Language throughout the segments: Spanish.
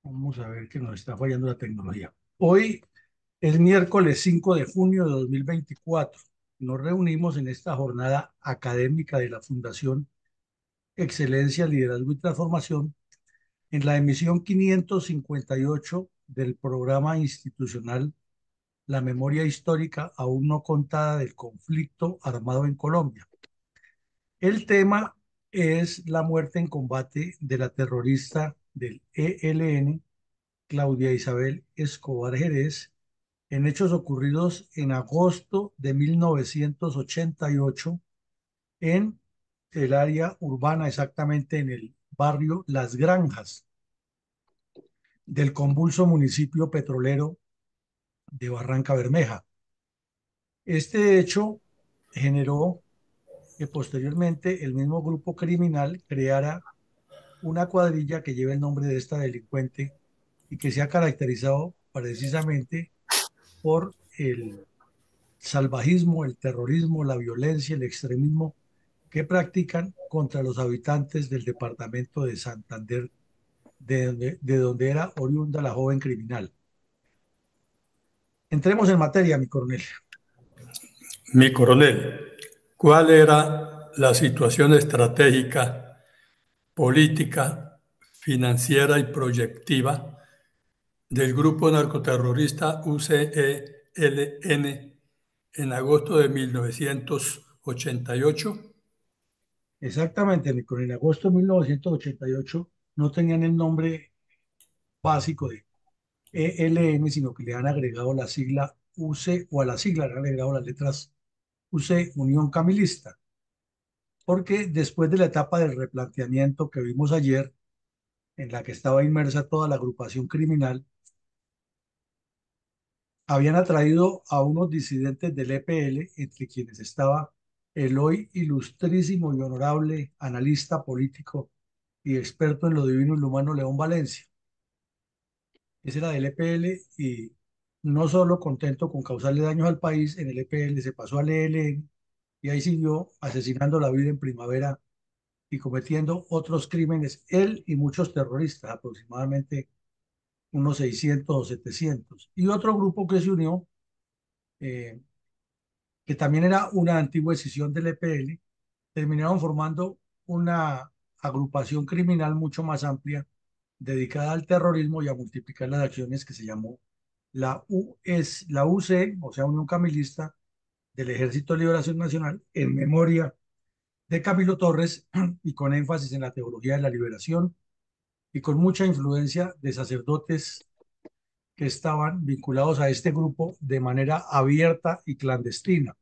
Vamos a ver que nos está fallando la tecnología. Hoy es miércoles 5 de junio de 2024. Nos reunimos en esta jornada académica de la Fundación Excelencia, Liderazgo y Transformación en la emisión 558 del programa institucional La memoria histórica aún no contada del conflicto armado en Colombia. El tema es la muerte en combate de la terrorista del ELN, Claudia Isabel Escobar Jerez, en hechos ocurridos en agosto de 1988 en el área urbana, exactamente en el barrio Las Granjas del convulso municipio petrolero de Barranca Bermeja. Este hecho generó que posteriormente el mismo grupo criminal creara una cuadrilla que lleva el nombre de esta delincuente y que se ha caracterizado precisamente por el salvajismo, el terrorismo, la violencia, el extremismo que practican contra los habitantes del departamento de Santander, de donde era oriunda la joven criminal. Entremos en materia, mi coronel. Mi coronel, ¿cuál era la situación estratégica, política, financiera y proyectiva del grupo narcoterrorista UCELN en agosto de 1988? Exactamente, mi coronel. En agosto de 1988 no tenían el nombre básico de ELN, sino que le han agregado la sigla UC, o a la sigla le han agregado las letras UC, Unión Camilista, porque después de la etapa del replanteamiento que vimos ayer, en la que estaba inmersa toda la agrupación criminal, habían atraído a unos disidentes del EPL, entre quienes estaba el hoy ilustrísimo y honorable analista político y experto en lo divino y lo humano León Valencia. Ese era del EPL y no solo contento con causarle daños al país, en el EPL se pasó al ELN y ahí siguió asesinando la vida en primavera y cometiendo otros crímenes, él y muchos terroristas, aproximadamente unos 600 o 700. Y otro grupo que se unió, eh, que también era una antigua escisión del EPL, terminaron formando una agrupación criminal mucho más amplia dedicada al terrorismo y a multiplicar las acciones, que se llamó la UC, o sea, Unión Camilista del Ejército de Liberación Nacional, en memoria de Camilo Torres y con énfasis en la teología de la liberación y con mucha influencia de sacerdotes que estaban vinculados a este grupo de manera abierta y clandestina.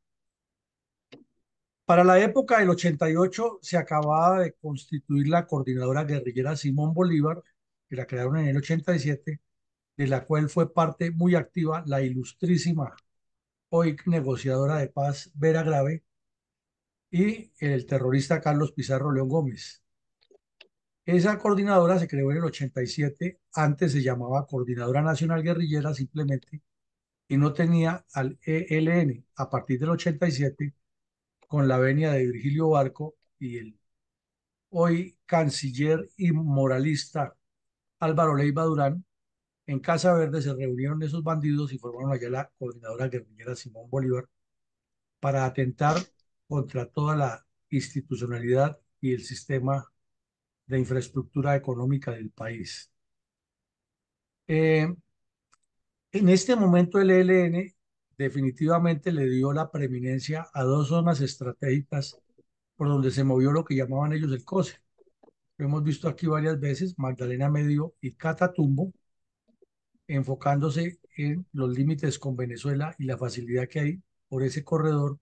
Para la época del 88 se acababa de constituir la coordinadora guerrillera Simón Bolívar, que la crearon en el 87, de la cual fue parte muy activa la ilustrísima hoy negociadora de paz Vera Grave y el terrorista Carlos Pizarro León Gómez. Esa coordinadora se creó en el 87, antes se llamaba Coordinadora Nacional Guerrillera simplemente, y no tenía al ELN. A partir del 87, con la venia de Virgilio Barco y el hoy canciller y moralista Álvaro Leiva Durán, en Casa Verde se reunieron esos bandidos y formaron allá la coordinadora guerrillera Simón Bolívar para atentar contra toda la institucionalidad y el sistema de infraestructura económica del país. Eh, en este momento el ELN definitivamente le dio la preeminencia a dos zonas estratégicas por donde se movió lo que llamaban ellos el COSE. Lo hemos visto aquí varias veces, Magdalena Medio y Catatumbo, enfocándose en los límites con Venezuela y la facilidad que hay por ese corredor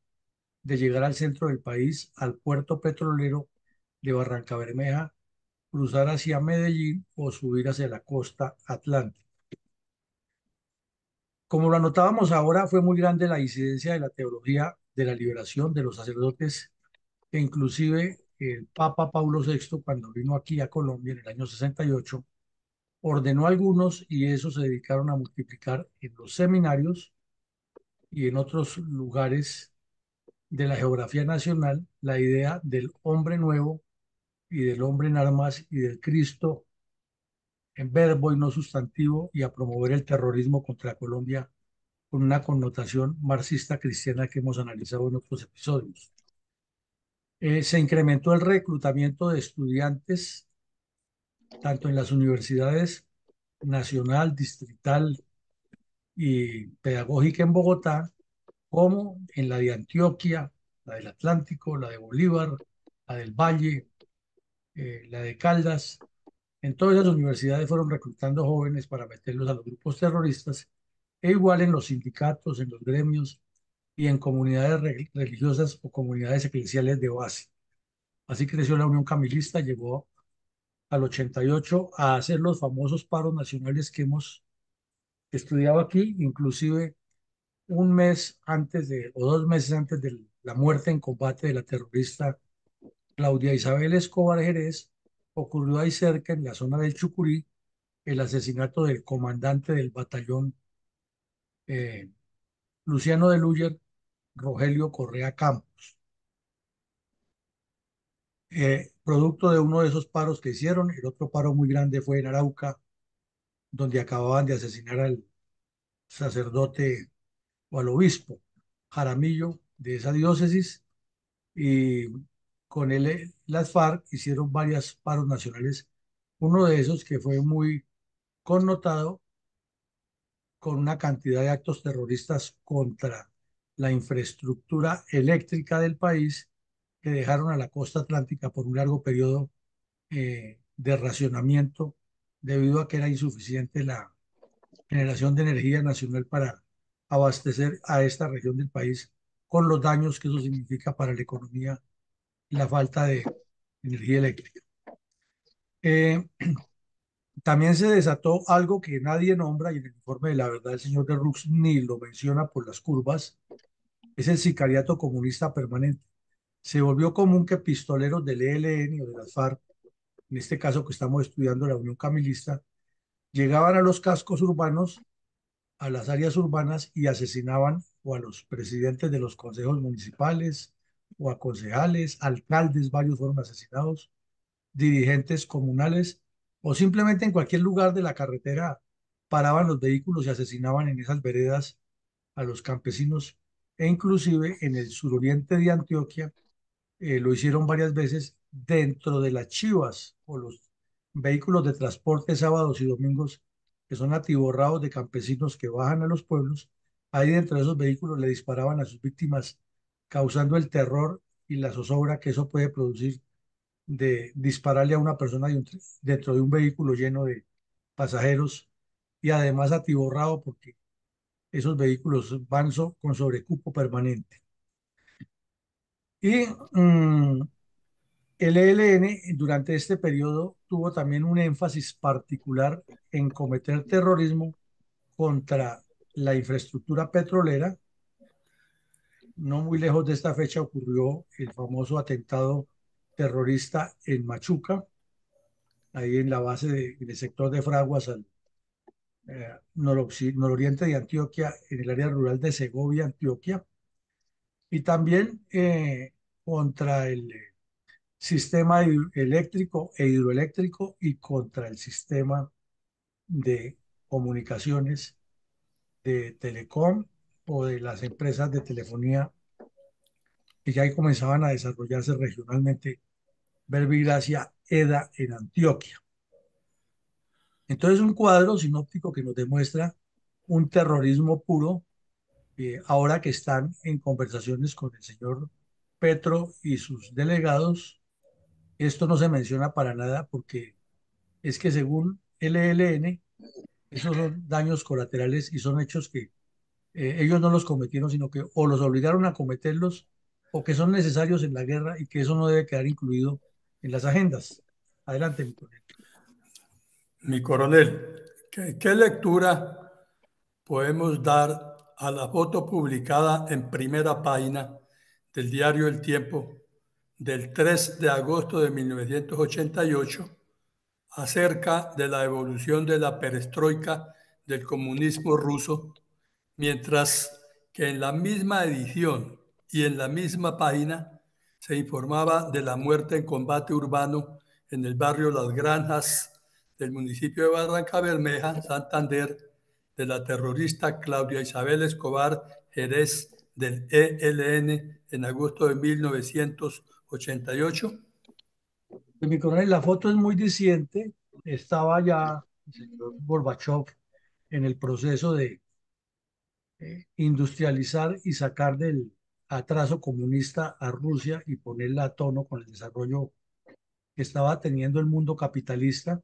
de llegar al centro del país, al puerto petrolero de Barranca Bermeja, cruzar hacia Medellín o subir hacia la costa atlántica. Como lo anotábamos ahora, fue muy grande la incidencia de la teología de la liberación de los sacerdotes, e inclusive el Papa Paulo VI, cuando vino aquí a Colombia en el año 68, ordenó algunos y esos se dedicaron a multiplicar en los seminarios y en otros lugares de la geografía nacional la idea del hombre nuevo y del hombre en armas y del Cristo en verbo y no sustantivo, y a promover el terrorismo contra Colombia con una connotación marxista cristiana que hemos analizado en otros episodios. Se incrementó el reclutamiento de estudiantes tanto en las universidades nacional, distrital y pedagógica en Bogotá, como en la de Antioquia, la del Atlántico, la de Bolívar, la del Valle, la de Caldas. En todas las universidades fueron reclutando jóvenes para meterlos a los grupos terroristas, e igual en los sindicatos, en los gremios y en comunidades religiosas o comunidades eclesiales de base. Así creció la Unión Camilista, llegó al 88 a hacer los famosos paros nacionales que hemos estudiado aquí, inclusive un mes antes de, o 2 meses antes de la muerte en combate de la terrorista Claudia Isabel Escobar Jerez, ocurrió ahí cerca, en la zona del Chucurí, el asesinato del comandante del batallón eh, Luciano de Luyer, Rogelio Correa Campos. Producto de uno de esos paros que hicieron, el otro paro muy grande fue en Arauca, donde acababan de asesinar al sacerdote o al obispo Jaramillo de esa diócesis, y con él las FARC hicieron varios paros nacionales. Uno de esos que fue muy connotado con una cantidad de actos terroristas contra la infraestructura eléctrica del país, que dejaron a la costa atlántica por un largo periodo de racionamiento, debido a que era insuficiente la generación de energía nacional para abastecer a esta región del país, con los daños que eso significa para la economía y la falta de energía eléctrica. Eh, También se desató algo que nadie nombra, y en el informe de la verdad el señor de Rux ni lo menciona por las curvas: es el sicariato comunista permanente. Se volvió común que pistoleros del ELN o de las FARC, en este caso que estamos estudiando la Unión Camilista, llegaban a los cascos urbanos, a las áreas urbanas, y asesinaban o a los presidentes de los consejos municipales o a concejales, alcaldes, varios fueron asesinados, dirigentes comunales, o simplemente en cualquier lugar de la carretera paraban los vehículos y asesinaban en esas veredas a los campesinos. E inclusive en el suroriente de Antioquia lo hicieron varias veces dentro de las chivas o los vehículos de transporte sábados y domingos, que son atiborrados de campesinos que bajan a los pueblos. Ahí dentro de esos vehículos le disparaban a sus víctimas, causando el terror y la zozobra que eso puede producir, de dispararle a una persona dentro de un vehículo lleno de pasajeros, y además atiborrado, porque esos vehículos van con sobrecupo permanente. Y el ELN durante este periodo tuvo también un énfasis particular en cometer terrorismo contra la infraestructura petrolera. No muy lejos de esta fecha ocurrió el famoso atentado terrorista en Machuca, ahí en la base en el sector de Fraguas, al nororiente de Antioquia, en el área rural de Segovia, Antioquia, y también contra el sistema eléctrico e hidroeléctrico, y contra el sistema de comunicaciones de Telecom o de las empresas de telefonía que ya comenzaban a desarrollarse regionalmente, Verbigracia, EDA en Antioquia. Entonces, un cuadro sinóptico que nos demuestra un terrorismo puro. Ahora que están en conversaciones con el señor Petro y sus delegados, esto no se menciona para nada, porque es que según el ELN, esos son daños colaterales y son hechos que ellos no los cometieron, sino que o los obligaron a cometerlos, o que son necesarios en la guerra, y que eso no debe quedar incluido en las agendas. Adelante, mi colega. Mi coronel, ¿qué lectura podemos dar a la foto publicada en primera página del diario El Tiempo del 3 de agosto de 1988 acerca de la evolución de la perestroika del comunismo ruso, mientras que en la misma edición y en la misma página se informaba de la muerte en combate urbano en el barrio Las Granjas del municipio de Barranca Bermeja, Santander, de la terrorista Claudia Isabel Escobar Jerez del ELN en agosto de 1988? Pues, mi coronel, la foto es muy diciente. Estaba ya el señor Gorbachev en el proceso de industrializar y sacar del atraso comunista a Rusia y ponerla a tono con el desarrollo que estaba teniendo el mundo capitalista.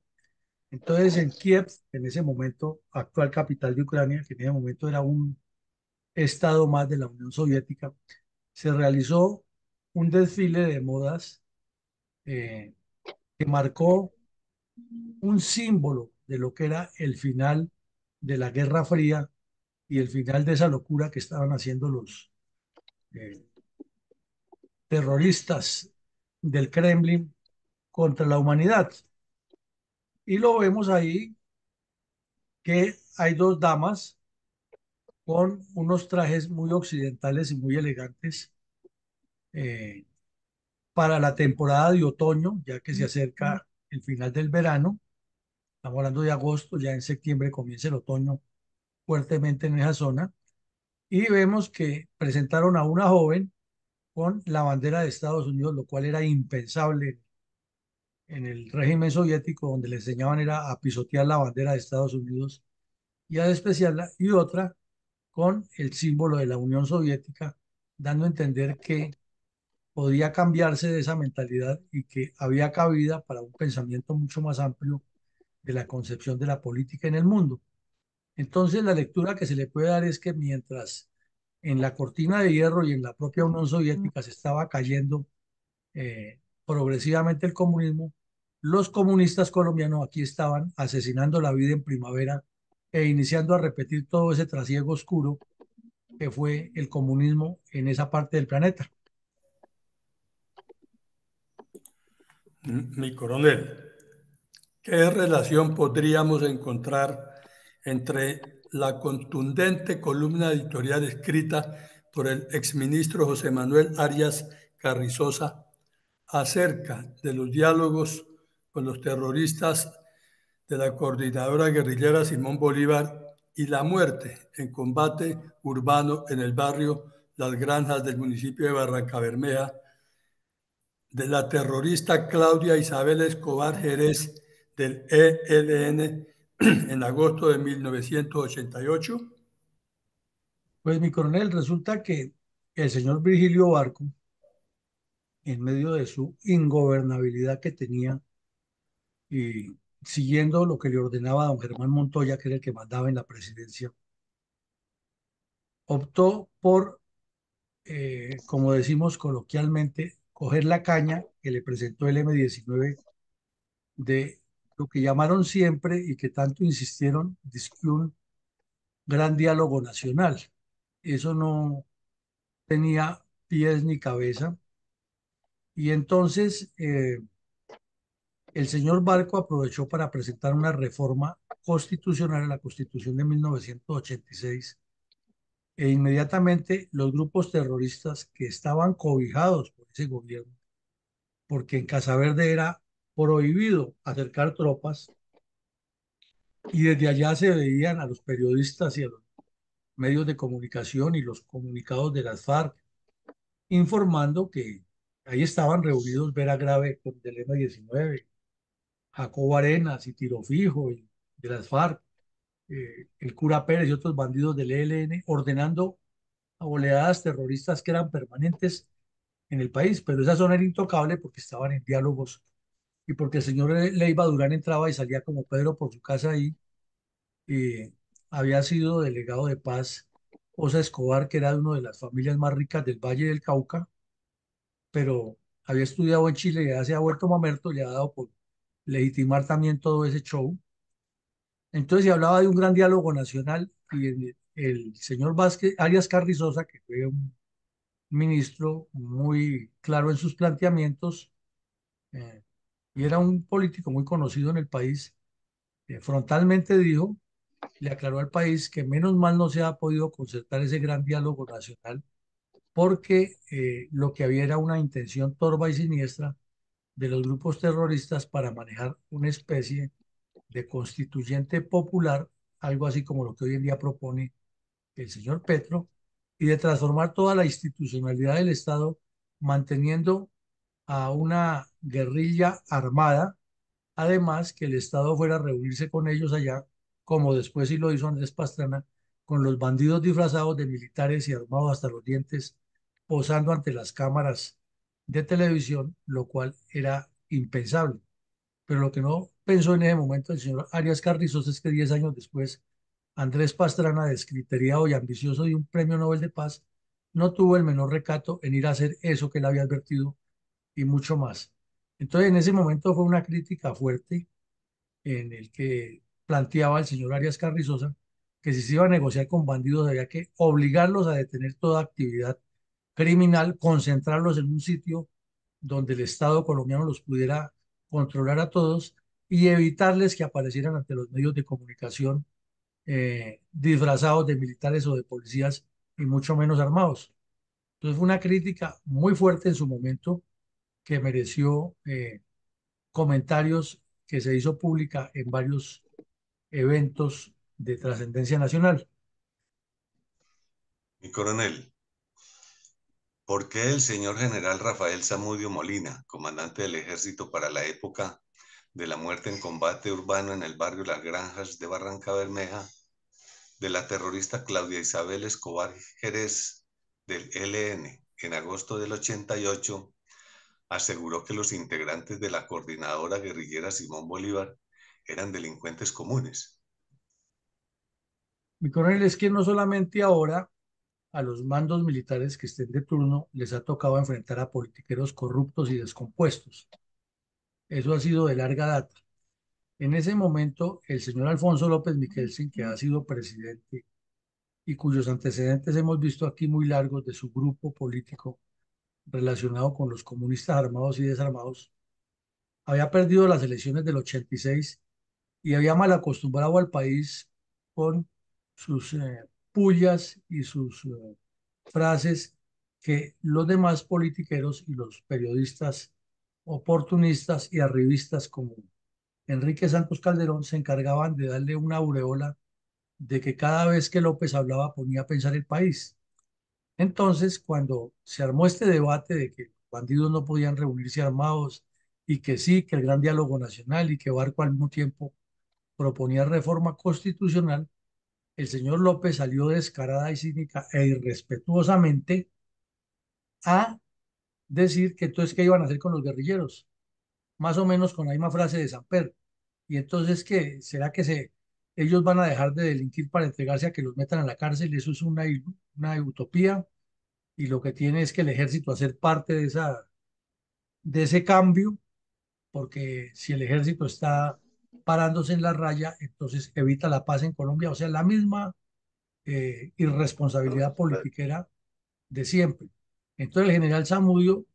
Entonces, en Kiev, en ese momento, actual capital de Ucrania, que en ese momento era un estado más de la Unión Soviética, se realizó un desfile de modas eh, que marcó un símbolo de lo que era el final de la Guerra Fría y el final de esa locura que estaban haciendo los eh, terroristas del Kremlin contra la humanidad. Y lo vemos ahí que hay dos damas con unos trajes muy occidentales y muy elegantes eh, para la temporada de otoño, ya que se acerca el final del verano. Estamos hablando de agosto, ya en septiembre comienza el otoño fuertemente en esa zona. Y vemos que presentaron a una joven con la bandera de Estados Unidos, lo cual era impensable en el régimen soviético, donde le enseñaban era a pisotear la bandera de Estados Unidos y a despreciarla, y otra con el símbolo de la Unión Soviética, dando a entender que podía cambiarse de esa mentalidad y que había cabida para un pensamiento mucho más amplio de la concepción de la política en el mundo. Entonces, la lectura que se le puede dar es que mientras en la cortina de hierro y en la propia Unión Soviética se estaba cayendo progresivamente el comunismo, los comunistas colombianos aquí estaban asesinando la vida en primavera e iniciando a repetir todo ese trasiego oscuro que fue el comunismo en esa parte del planeta. Mi coronel, ¿qué relación podríamos encontrar entre la contundente columna editorial escrita por el exministro José Manuel Arias Carrizosa acerca de los diálogos con los terroristas de la coordinadora guerrillera Simón Bolívar y la muerte en combate urbano en el barrio Las Granjas del municipio de Barranca Bermeja de la terrorista Claudia Isabel Escobar Jerez del ELN en agosto de 1988? Pues mi coronel, resulta que el señor Virgilio Barco, en medio de su ingobernabilidad que tenía y siguiendo lo que le ordenaba a don Germán Montoya, que era el que mandaba en la presidencia, optó por, como decimos coloquialmente, coger la caña que le presentó el M-19 de lo que llamaron siempre y que tanto insistieron, dizque un gran diálogo nacional. Eso no tenía pies ni cabeza. Y entonces el señor Barco aprovechó para presentar una reforma constitucional a la Constitución de 1986 e inmediatamente los grupos terroristas que estaban cobijados por ese gobierno, porque en Casa Verde era prohibido acercar tropas y desde allá se veían a los periodistas y a los medios de comunicación y los comunicados de las FARC informando que ahí estaban reunidos Vera Grave con del M-19, Jacobo Arenas y Tiro Fijo y de las FARC, el cura Pérez y otros bandidos del ELN, ordenando a oleadas terroristas que eran permanentes en el país, pero esa zona era intocable porque estaban en diálogos y porque el señor Leiva Durán entraba y salía como Pedro por su casa ahí. Y había sido delegado de paz Osa Escobar, que era de una de las familias más ricas del Valle del Cauca, pero había estudiado en Chile y ya se ha vuelto mamerto, le ha dado por legitimar también todo ese show. Entonces se hablaba de un gran diálogo nacional y el señor Vázquez, Arias Carrizosa, que fue un ministro muy claro en sus planteamientos eh, y era un político muy conocido en el país, frontalmente dijo, le aclaró al país que menos mal no se ha podido concertar ese gran diálogo nacional porque lo que había era una intención torva y siniestra de los grupos terroristas para manejar una especie de constituyente popular, algo así como lo que hoy en día propone el señor Petro, y de transformar toda la institucionalidad del Estado, manteniendo a una guerrilla armada, además que el Estado fuera a reunirse con ellos allá, como después sí lo hizo Andrés Pastrana, con los bandidos disfrazados de militares y armados hasta los dientes, posando ante las cámaras de televisión, lo cual era impensable. Pero lo que no pensó en ese momento el señor Arias Carrizos es que 10 años después, Andrés Pastrana, descriteriado y ambicioso de un premio Nobel de Paz, no tuvo el menor recato en ir a hacer eso que él había advertido y mucho más. Entonces, en ese momento fue una crítica fuerte en el que planteaba el señor Arias Carrizosa que si se iba a negociar con bandidos había que obligarlos a detener toda actividad criminal, concentrarlos en un sitio donde el Estado colombiano los pudiera controlar a todos y evitarles que aparecieran ante los medios de comunicación disfrazados de militares o de policías y mucho menos armados. Entonces fue una crítica muy fuerte en su momento que mereció comentarios que se hizo pública en varios eventos de trascendencia nacional. Mi coronel, ¿por qué el señor general Rafael Zamudio Molina, comandante del ejército para la época de la muerte en combate urbano en el barrio Las Granjas de Barranca Bermeja, de la terrorista Claudia Isabel Escobar Jerez del ELN en agosto del 88, aseguró que los integrantes de la coordinadora guerrillera Simón Bolívar eran delincuentes comunes? Mi coronel, es que no solamente ahora a los mandos militares que estén de turno les ha tocado enfrentar a politiqueros corruptos y descompuestos. Eso ha sido de larga data. En ese momento, el señor Alfonso López Miquelsen, que ha sido presidente y cuyos antecedentes hemos visto aquí muy largos de su grupo político relacionado con los comunistas armados y desarmados, había perdido las elecciones del 86 y había mal acostumbrado al país con sus pullas y sus frases que los demás politiqueros y los periodistas oportunistas y arribistas como Enrique Santos Calderón se encargaban de darle una aureola de que cada vez que López hablaba ponía a pensar el país. Entonces, cuando se armó este debate de que los bandidos no podían reunirse armados y que sí, que el gran diálogo nacional y que Barco al mismo tiempo proponía reforma constitucional, el señor López salió descarada y cínica e irrespetuosamente a decir que entonces qué iban a hacer con los guerrilleros, más o menos con la misma frase de Samper. Y entonces, ¿qué? ¿Será que ellos van a dejar de delinquir para entregarse a que los metan a la cárcel? Eso es una utopía y lo que tiene es que el ejército hacer parte de ese cambio, porque si el ejército está parándose en la raya, entonces evita la paz en Colombia. O sea, la misma irresponsabilidad politiquera de siempre. Entonces el general Zamudio,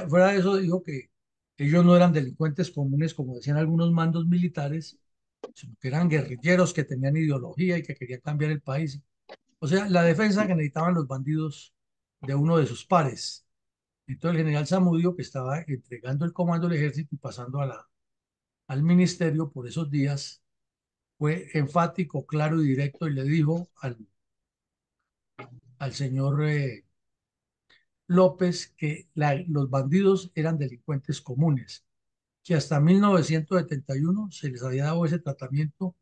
fuera de eso, dijo que ellos no eran delincuentes comunes, como decían algunos mandos militares, sino que eran guerrilleros que tenían ideología y que querían cambiar el país. O sea, la defensa que necesitaban los bandidos de uno de sus pares. Entonces el general Zamudio, que estaba entregando el comando del ejército y pasando al ministerio por esos días, fue enfático, claro y directo y le dijo al señor López que los bandidos eran delincuentes comunes, que hasta 1971 se les había dado ese tratamiento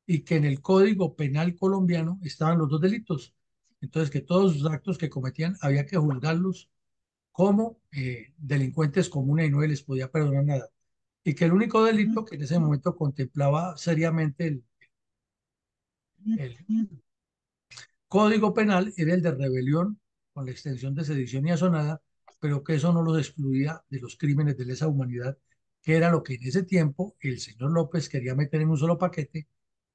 y que en el Código Penal colombiano estaban los dos delitos. Entonces, que todos los actos que cometían había que juzgarlos como delincuentes comunes y no se les podía perdonar nada. Y que el único delito que en ese momento contemplaba seriamente el Código Penal era el de rebelión con la extensión de sedición y asonada, pero que eso no los excluía de los crímenes de lesa humanidad, que era lo que en ese tiempo el señor López quería meter en un solo paquete,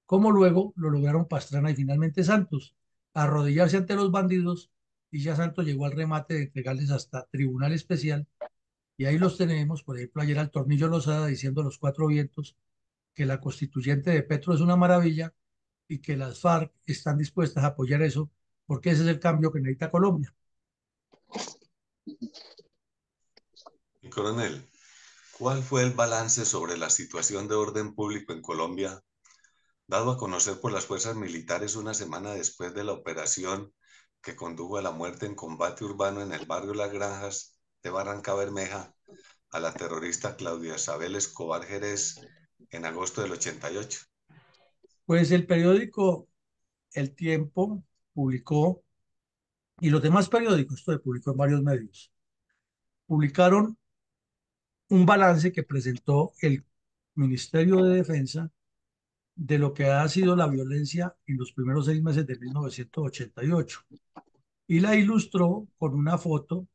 como luego lo lograron Pastrana y finalmente Santos, arrodillarse ante los bandidos y ya Santos llegó al remate de entregarles hasta tribunal especial y ahí los tenemos, por ejemplo, ayer al Tornillo Lozada diciendo a los cuatro vientos que la constituyente de Petro es una maravilla y que las FARC están dispuestas a apoyar eso, porque ese es el cambio que necesita Colombia. Mi coronel, ¿Cuál fue el balance sobre la situación de orden público en Colombia, dado a conocer por las fuerzas militares una semana después de la operación que condujo a la muerte en combate urbano en el barrio Las Granjas de Barranca Bermeja a la terrorista Claudia Isabel Escobar Jerez en agosto del 88? Pues el periódico El Tiempo publicó, y los demás periódicos, esto se publicó en varios medios, publicaron un balance que presentó el Ministerio de Defensa de lo que ha sido la violencia en los primeros 6 meses de 1988 y la ilustró con una foto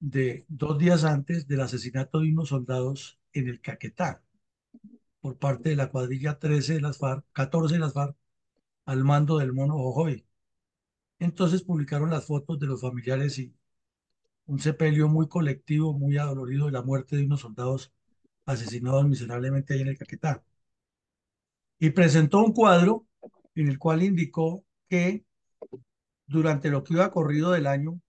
de 2 días antes del asesinato de unos soldados en el Caquetá por parte de la cuadrilla 13 de las FARC, 14 de las FARC, al mando del Mono Jojoy. Entonces publicaron las fotos de los familiares y un sepelio muy colectivo, muy adolorido de la muerte de unos soldados asesinados miserablemente ahí en el Caquetá. Y presentó un cuadro en el cual indicó que durante lo que iba corrido del año,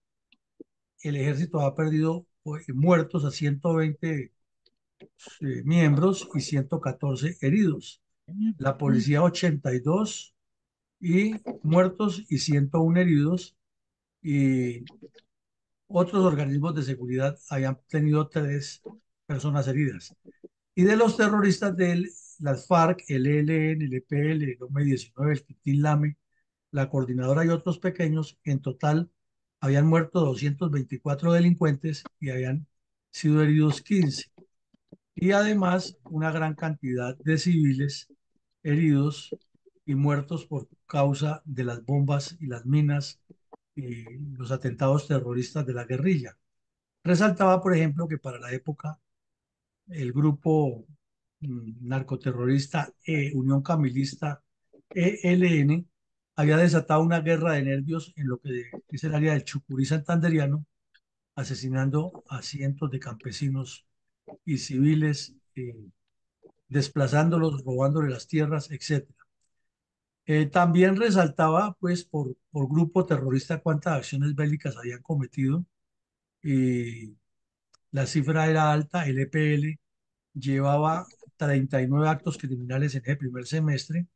el ejército ha perdido muertos a 120 miembros y 114 heridos. La policía 82 y muertos y 101 heridos. Y otros organismos de seguridad habían tenido 3 personas heridas. Y de los terroristas de las FARC, el ELN, el EPL, el OME-19, el Titil-Lame, la coordinadora y otros pequeños, en total habían muerto 224 delincuentes y habían sido heridos 15. Y además una gran cantidad de civiles heridos y muertos por causa de las bombas y las minas y los atentados terroristas de la guerrilla. Resaltaba, por ejemplo, que para la época el grupo narcoterrorista Unión Camilista ELN había desatado una guerra de nervios en lo que es el área del Chucurí santanderiano, asesinando a cientos de campesinos y civiles, desplazándolos, robándoles las tierras, etcétera. También resaltaba, pues, por grupo terrorista cuántas acciones bélicas habían cometido y la cifra era alta. El EPL llevaba 39 actos criminales en el primer semestre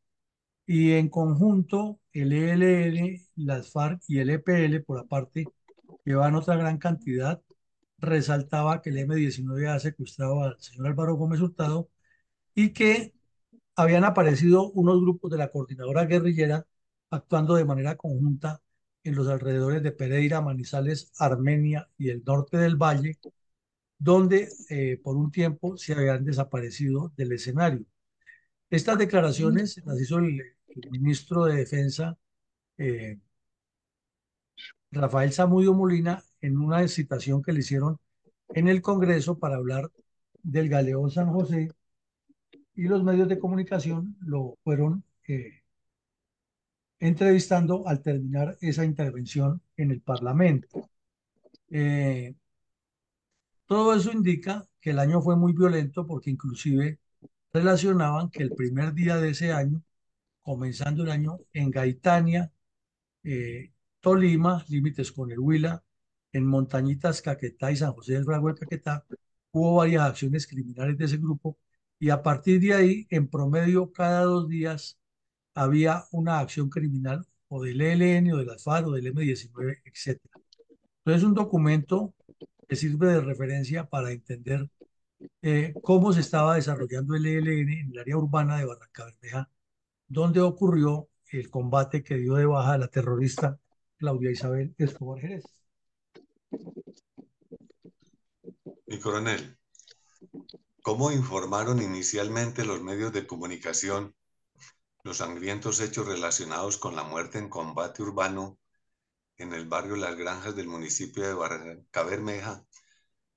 y en conjunto el ELN, las FARC y el EPL por aparte llevaban otra gran cantidad. Resaltaba que el M-19 ha secuestrado al señor Álvaro Gómez Hurtado y que habían aparecido unos grupos de la coordinadora guerrillera actuando de manera conjunta en los alrededores de Pereira, Manizales, Armenia y el norte del Valle, donde por un tiempo se habían desaparecido del escenario. Estas declaraciones las hizo el ministro de Defensa, eh, Rafael Zamudio Molina, en una citación que le hicieron en el Congreso para hablar del Galeón San José, y los medios de comunicación lo fueron entrevistando al terminar esa intervención en el Parlamento. Eh, Todo eso indica que el año fue muy violento porque inclusive relacionaban que el primer día de ese año, comenzando el año en Gaitania, eh, Tolima, límites con el Huila, en Montañitas, Caquetá y San José del Fragüe, Caquetá, hubo varias acciones criminales de ese grupo y a partir de ahí, en promedio, cada 2 días había una acción criminal o del ELN o de la FARC o del M-19, etcétera. Entonces, un documento que sirve de referencia para entender cómo se estaba desarrollando el ELN en el área urbana de Barrancabermeja, donde ocurrió el combate que dio de baja a la terrorista Claudia Isabel Escobar Jerez. Mi coronel, ¿cómo informaron inicialmente los medios de comunicación los sangrientos hechos relacionados con la muerte en combate urbano en el barrio Las Granjas del municipio de Barrancabermeja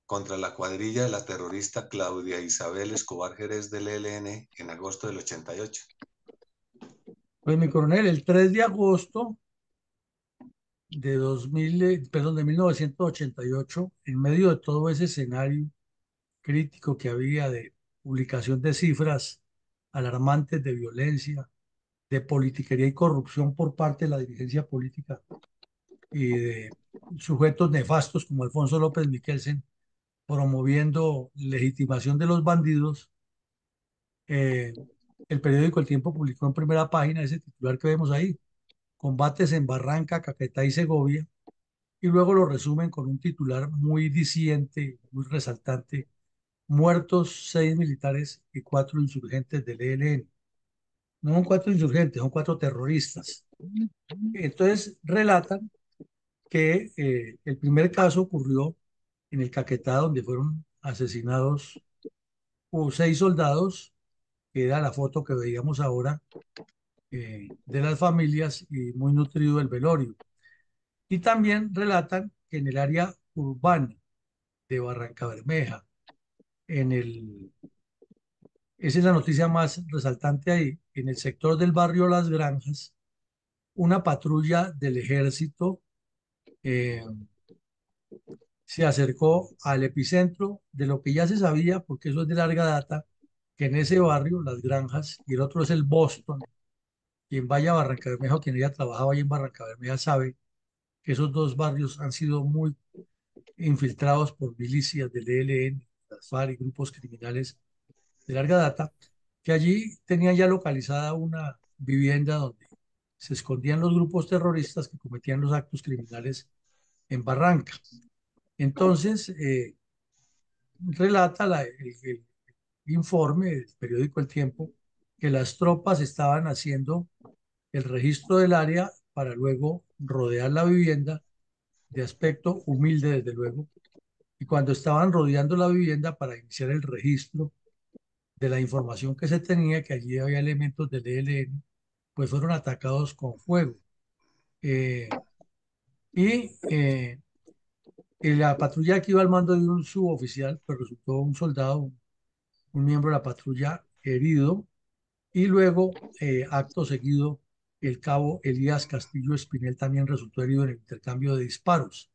contra la cuadrilla de la terrorista Claudia Isabel Escobar Jerez del ELN en agosto del 88? Pues mi coronel, el 3 de agosto de 2000, perdón, de 1988, en medio de todo ese escenario crítico que había de publicación de cifras alarmantes de violencia, de politiquería y corrupción por parte de la dirigencia política y de sujetos nefastos como Alfonso López Miquelsen, promoviendo legitimación de los bandidos, eh, el periódico El Tiempo publicó en primera página ese titular que vemos ahí: combates en Barranca, Caquetá y Segovia, y luego lo resumen con un titular muy diciente, muy resaltante: muertos 6 militares y 4 insurgentes del ELN. No son 4 insurgentes, son 4 terroristas. Entonces relatan que el primer caso ocurrió en el Caquetá, donde fueron asesinados 6 soldados, que era la foto que veíamos ahora, de las familias, y muy nutrido el velorio. Y también relatan que en el área urbana de Barranca Bermeja, en el, esa es la noticia más resaltante ahí, en el sector del barrio Las Granjas, una patrulla del ejército eh, se acercó al epicentro de lo que ya se sabía, porque eso es de larga data, que en ese barrio, Las Granjas, y el otro es el Boston. Quien vaya a Barranca Bermeja o quien haya trabajado ahí en Barranca Bermeja sabe que esos dos barrios han sido muy infiltrados por milicias del ELN, las FARC y grupos criminales de larga data, que allí tenían ya localizada una vivienda donde se escondían los grupos terroristas que cometían los actos criminales en Barranca. Entonces, relata el informe del periódico El Tiempo que las tropas estaban haciendo el registro del área para luego rodear la vivienda, de aspecto humilde desde luego, y cuando estaban rodeando la vivienda para iniciar el registro de la información que se tenía, que allí había elementos del ELN, pues fueron atacados con fuego. Eh, y la patrulla que iba al mando de un suboficial, pues resultó un soldado, un miembro de la patrulla herido, y luego, acto seguido, el cabo Elías Castillo Espinel también resultó herido en el intercambio de disparos.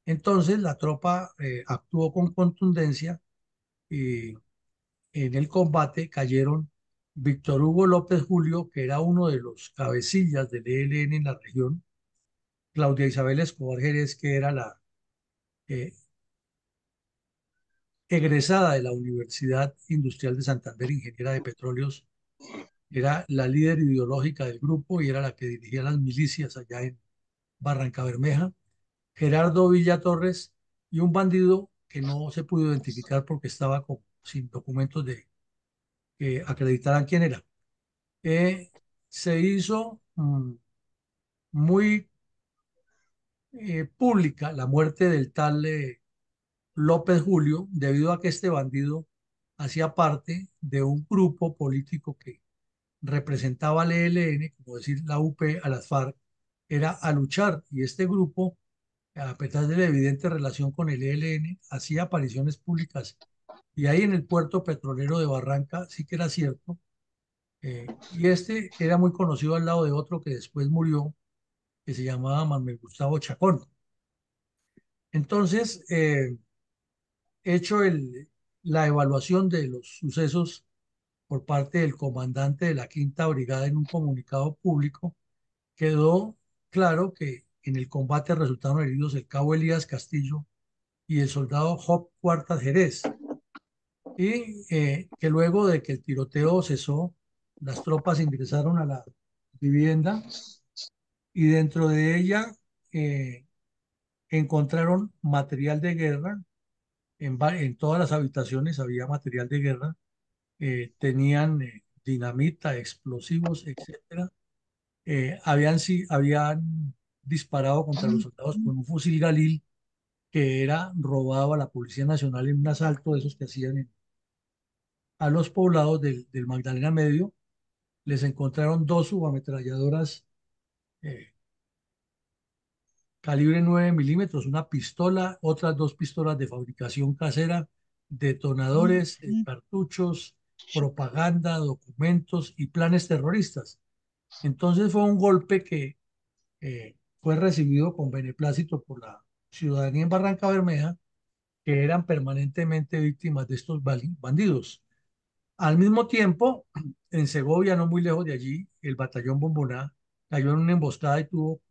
Entonces, la tropa actuó con contundencia y en el combate cayeron Víctor Hugo López Julio, que era uno de los cabecillas del ELN en la región; Claudia Isabel Escobar Jerez, que era la eh, egresada de la Universidad Industrial de Santander, ingeniera de petróleos, era la líder ideológica del grupo y era la que dirigía las milicias allá en Barranca Bermeja; Gerardo Villa Torres, y un bandido que no se pudo identificar porque estaba sin documentos de que acreditaran quién era. Se hizo muy pública la muerte del tal López Julio, debido a que este bandido hacía parte de un grupo político que representaba al ELN, como decir la UP a las FARC, era a luchar, y este grupo, a pesar de la evidente relación con el ELN, hacía apariciones públicas. Y ahí en el puerto petrolero de Barranca sí que era cierto. Y este era muy conocido al lado de otro que después murió, que se llamaba Manuel Gustavo Chacón. Entonces, hecho la evaluación de los sucesos por parte del comandante de la Quinta Brigada en un comunicado público, quedó claro que en el combate resultaron heridos el cabo Elías Castillo y el soldado Job Cuartas Jerez, y que luego de que el tiroteo cesó, las tropas ingresaron a la vivienda y dentro de ella eh, encontraron material de guerra. En todas las habitaciones había material de guerra, tenían dinamita, explosivos, etcétera. Habían disparado contra los soldados con un fusil Galil que era robado a la Policía Nacional en un asalto de esos que hacían a los poblados del Magdalena Medio. Les encontraron 2 subametralladoras eh, calibre 9 milímetros, una pistola, otras 2 pistolas de fabricación casera, detonadores, cartuchos, propaganda, documentos y planes terroristas. Entonces fue un golpe que fue recibido con beneplácito por la ciudadanía en Barranca Bermeja, que eran permanentemente víctimas de estos bandidos. Al mismo tiempo, en Segovia, no muy lejos de allí, el batallón Bomboná cayó en una emboscada y tuvo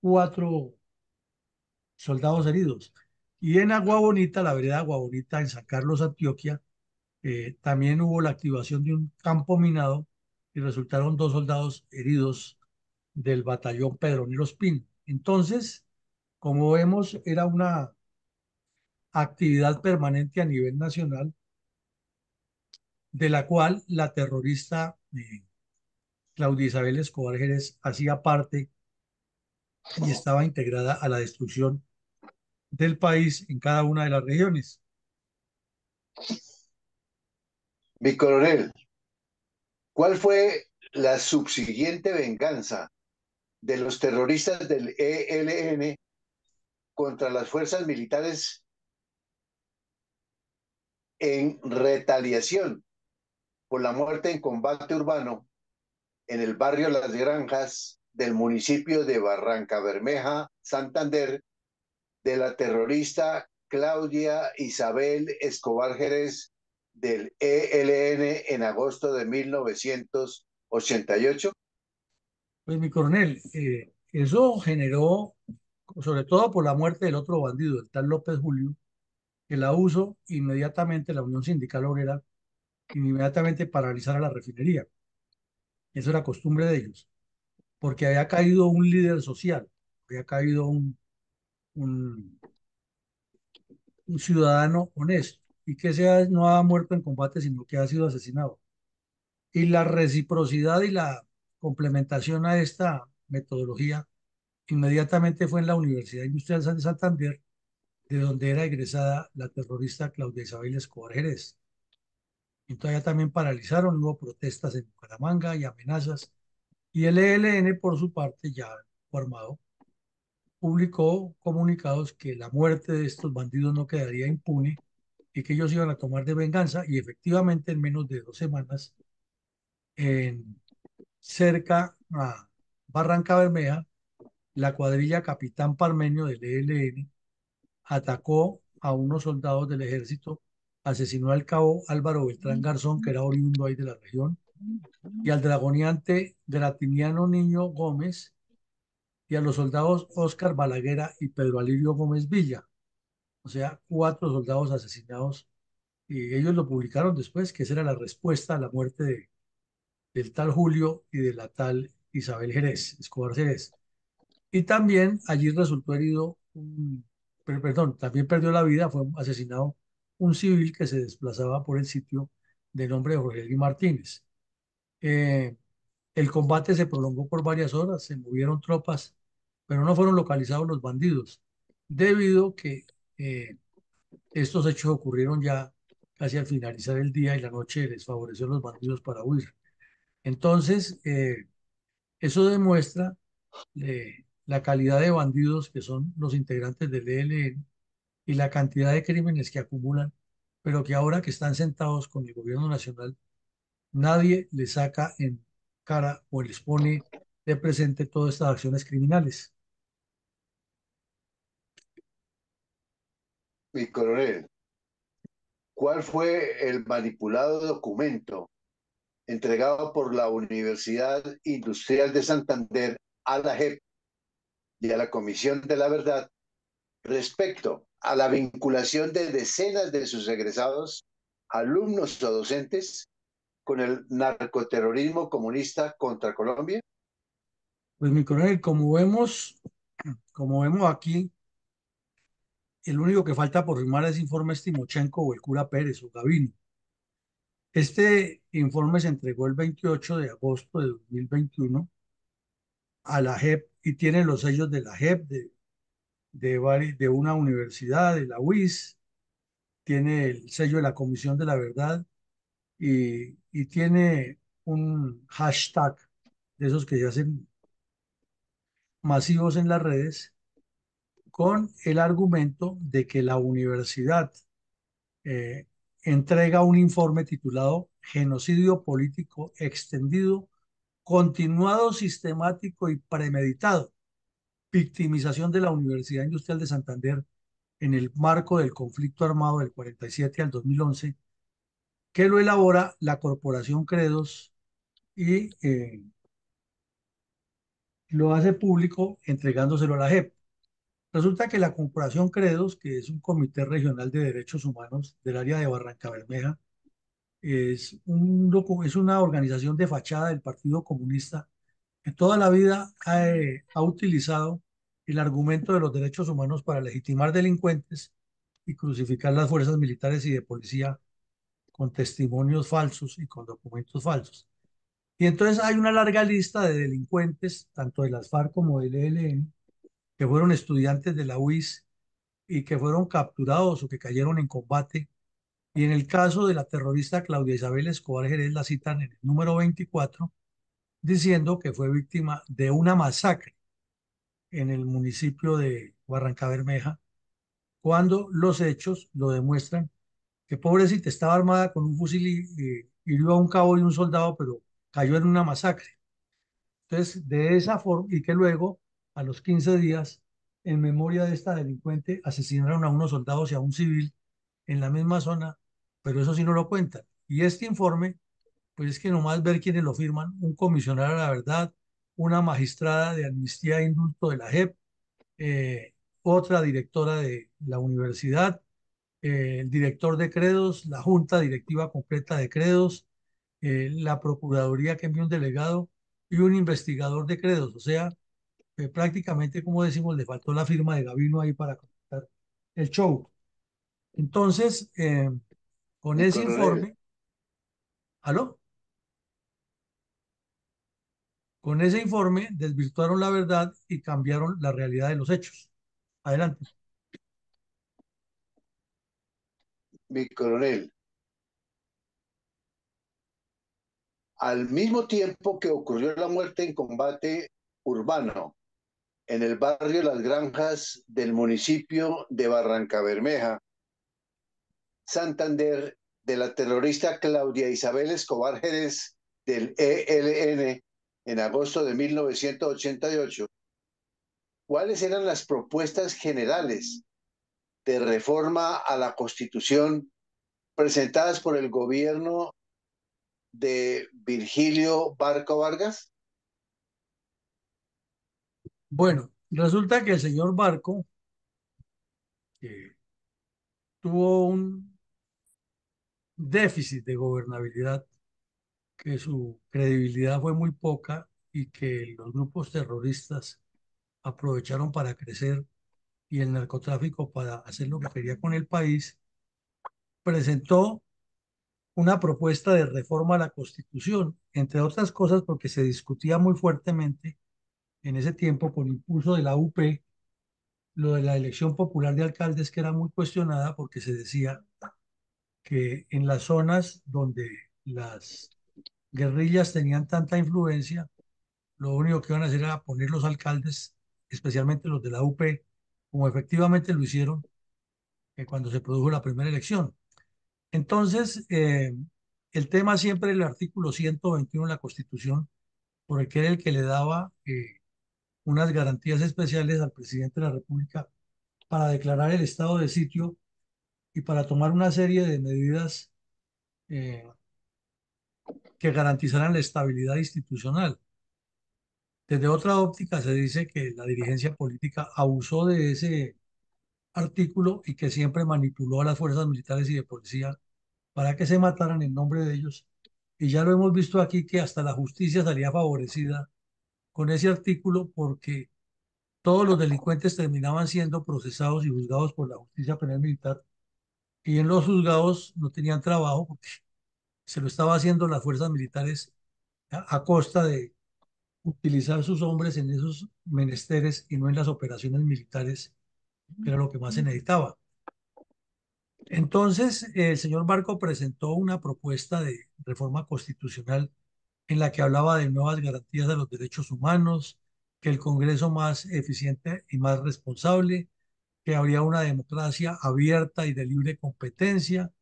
cuatro soldados heridos. Y en Agua Bonita, la vereda Agua Bonita en San Carlos, Antioquia, también hubo la activación de un campo minado y resultaron 2 soldados heridos del batallón Pedronilo Espín. Entonces, como vemos, era una actividad permanente a nivel nacional, de la cual la terrorista Claudia Isabel Escobar Jerez hacía parte y estaba integrada a la destrucción del país en cada una de las regiones. Mi coronel, ¿cuál fue la subsiguiente venganza de los terroristas del ELN contra las fuerzas militares en retaliación por la muerte en combate urbano en el barrio Las Granjas del municipio de Barranca Bermeja, Santander, de la terrorista Claudia Isabel Escobar Jerez del ELN en agosto de 1988? Pues mi coronel, eso generó, sobre todo por la muerte del otro bandido, el tal López Julio, que la USO inmediatamente, la Unión Sindical Obrera, inmediatamente paralizara la refinería. Eso era costumbre de ellos, porque había caído un líder social, había caído un, un ciudadano honesto, y que sea, no ha muerto en combate, sino que ha sido asesinado. Y la reciprocidad y la complementación a esta metodología inmediatamente fue en la Universidad Industrial de Santander, de donde era egresada la terrorista Claudia Isabel Escobar Jerez. Entonces ya también paralizaron, hubo protestas en Bucaramanga y amenazas. Y el ELN, por su parte, ya formado, publicó comunicados que la muerte de estos bandidos no quedaría impune y que ellos iban a tomar de venganza. Y efectivamente, en menos de 2 semanas, en cerca a Barranca Bermeja, la cuadrilla Capitán Parmenio del ELN atacó a unos soldados del ejército, asesinó al cabo Álvaro Beltrán Garzón, que era oriundo ahí de la región, y al dragoniante Gratiniano Niño Gómez, y a los soldados Óscar Balaguera y Pedro Alirio Gómez Villa. O sea, 4 soldados asesinados. Y ellos lo publicaron después, que esa era la respuesta a la muerte del tal Julio y de la tal Isabel Jerez, Escobar Jerez. Y también allí resultó herido, perdón, también perdió la vida, fue asesinado un civil que se desplazaba por el sitio de nombre de Jorge Eli Martínez. Eh, el combate se prolongó por varias horas, se movieron tropas, pero no fueron localizados los bandidos, debido a que estos hechos ocurrieron ya casi al finalizar el día y la noche les favoreció a los bandidos para huir. Entonces, eso demuestra la calidad de bandidos que son los integrantes del ELN y la cantidad de crímenes que acumulan, pero que ahora que están sentados con el gobierno nacional, nadie les saca en cara o les pone de presente todas estas acciones criminales. Mi coronel, ¿cuál fue el manipulado documento entregado por la Universidad Industrial de Santander a la JEP y a la Comisión de la Verdad respecto a la vinculación de decenas de sus egresados, alumnos o docentes, con el narcoterrorismo comunista contra Colombia? Pues mi coronel, como vemos aquí, el único que falta por firmar es informe Timochenko o el cura Pérez o Gavino. Este informe se entregó el 28 de agosto de 2021 a la JEP y tiene los sellos de la JEP, de una universidad, de la UIS, tiene el sello de la Comisión de la Verdad y tiene un hashtag de esos que se hacen masivos en las redes con el argumento de que la universidad eh, entrega un informe titulado Genocidio político extendido, continuado, sistemático y premeditado, victimización de la Universidad Industrial de Santander en el marco del conflicto armado del 47 al 2011, que lo elabora la Corporación Credos y lo hace público entregándoselo a la JEP. Resulta que la Corporación Credos, que es un comité regional de derechos humanos del área de Barranca Bermeja, es una organización de fachada del Partido Comunista que toda la vida ha utilizado el argumento de los derechos humanos para legitimar delincuentes y crucificar las fuerzas militares y de policía con testimonios falsos y con documentos falsos. Y entonces hay una larga lista de delincuentes, tanto de las FARC como del ELN, que fueron estudiantes de la UIS y que fueron capturados o que cayeron en combate. Y en el caso de la terrorista Claudia Isabel Escobar Jerez la citan en el número 24, diciendo que fue víctima de una masacre en el municipio de Barranca Bermeja, cuando los hechos lo demuestran que pobrecita estaba armada con un fusil y hirió a un cabo y un soldado, pero cayó en una masacre. Entonces, de esa forma, y que luego, a los 15 días, en memoria de esta delincuente, asesinaron a unos soldados y a un civil en la misma zona, pero eso sí no lo cuentan. Y este informe, pues es que nomás ver quiénes lo firman, un comisionado a la verdad, una magistrada de amnistía e indulto de la JEP, otra directora de la universidad, el director de Credos, la junta directiva completa de Credos, la procuraduría que envió un delegado y un investigador de Credos. O sea, prácticamente, como decimos, le faltó la firma de Gavino ahí para completar el show. Entonces, con Mi ese coronel, informe, ¿aló? Con ese informe desvirtuaron la verdad y cambiaron la realidad de los hechos. Adelante. mi coronel, al mismo tiempo que ocurrió la muerte en combate urbano en el barrio Las Granjas del municipio de Barranca Bermeja, Santander, de la terrorista Claudia Isabel Escobar Jerez del ELN en agosto de 1988, ¿cuáles eran las propuestas generales de reforma a la Constitución presentadas por el gobierno de Virgilio Barco Vargas? Bueno, resulta que el señor Barco tuvo un déficit de gobernabilidad, que su credibilidad fue muy poca y que los grupos terroristas aprovecharon para crecer y el narcotráfico para hacer lo que quería con el país, presentó una propuesta de reforma a la Constitución, entre otras cosas porque se discutía muy fuertemente en ese tiempo por impulso de la UP lo de la elección popular de alcaldes, que era muy cuestionada porque se decía que en las zonas donde las guerrillas tenían tanta influencia, lo único que iban a hacer era poner los alcaldes, especialmente los de la UP, como efectivamente lo hicieron cuando se produjo la primera elección. Entonces, el tema siempre el artículo 121 de la Constitución, por el que era el que le daba unas garantías especiales al presidente de la República para declarar el estado de sitio y para tomar una serie de medidas eh, que garantizaran la estabilidad institucional. Desde otra óptica se dice que la dirigencia política abusó de ese artículo y que siempre manipuló a las fuerzas militares y de policía para que se mataran en nombre de ellos. Y ya lo hemos visto aquí que hasta la justicia salía favorecida con ese artículo porque todos los delincuentes terminaban siendo procesados y juzgados por la justicia penal militar y en los juzgados no tenían trabajo porque se lo estaba haciendo las fuerzas militares a costa de utilizar sus hombres en esos menesteres y no en las operaciones militares, que era lo que más se necesitaba. Entonces, el señor Barco presentó una propuesta de reforma constitucional en la que hablaba de nuevas garantías de los derechos humanos, que el Congreso más eficiente y más responsable, que habría una democracia abierta y de libre competencia,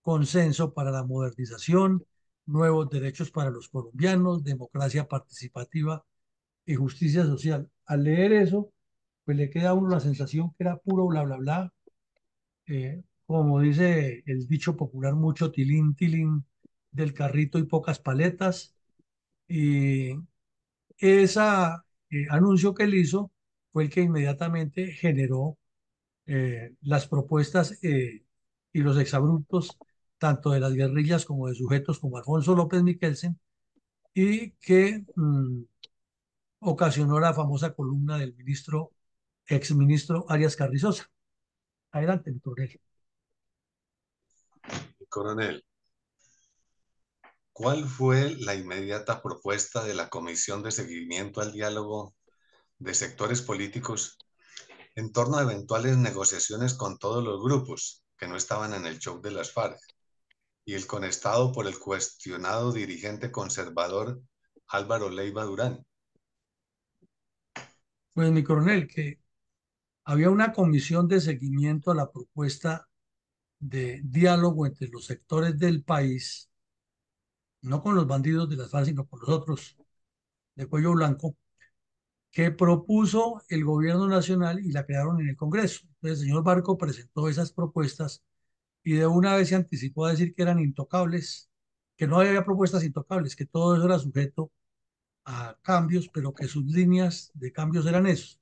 consenso para la modernización, nuevos derechos para los colombianos, democracia participativa y justicia social. Al leer eso, pues le queda a uno la sensación que era puro bla, bla, bla, como dice el dicho popular, mucho tilín, tilín del carrito y pocas paletas. Y ese anuncio que él hizo fue el que inmediatamente generó las propuestas y los exabruptos tanto de las guerrillas como de sujetos como Alfonso López Miquelsen, y que ocasionó la famosa columna del exministro Arias Carrizosa. Adelante, mi coronel. Coronel, ¿cuál fue la inmediata propuesta de la Comisión de Seguimiento al Diálogo de Sectores Políticos en torno a eventuales negociaciones con todos los grupos que no estaban en el show de las FARC y el conestado por el cuestionado dirigente conservador Álvaro Leiva Durán? Pues, mi coronel, que había una comisión de seguimiento a la propuesta de diálogo entre los sectores del país, no con los bandidos de las FARC, sino con los otros de cuello blanco, que propuso el gobierno nacional y la crearon en el Congreso. Entonces, el señor Barco presentó esas propuestas y de una vez se anticipó a decir que eran intocables, que no había propuestas intocables, que todo eso era sujeto a cambios, pero que sus líneas de cambios eran esos.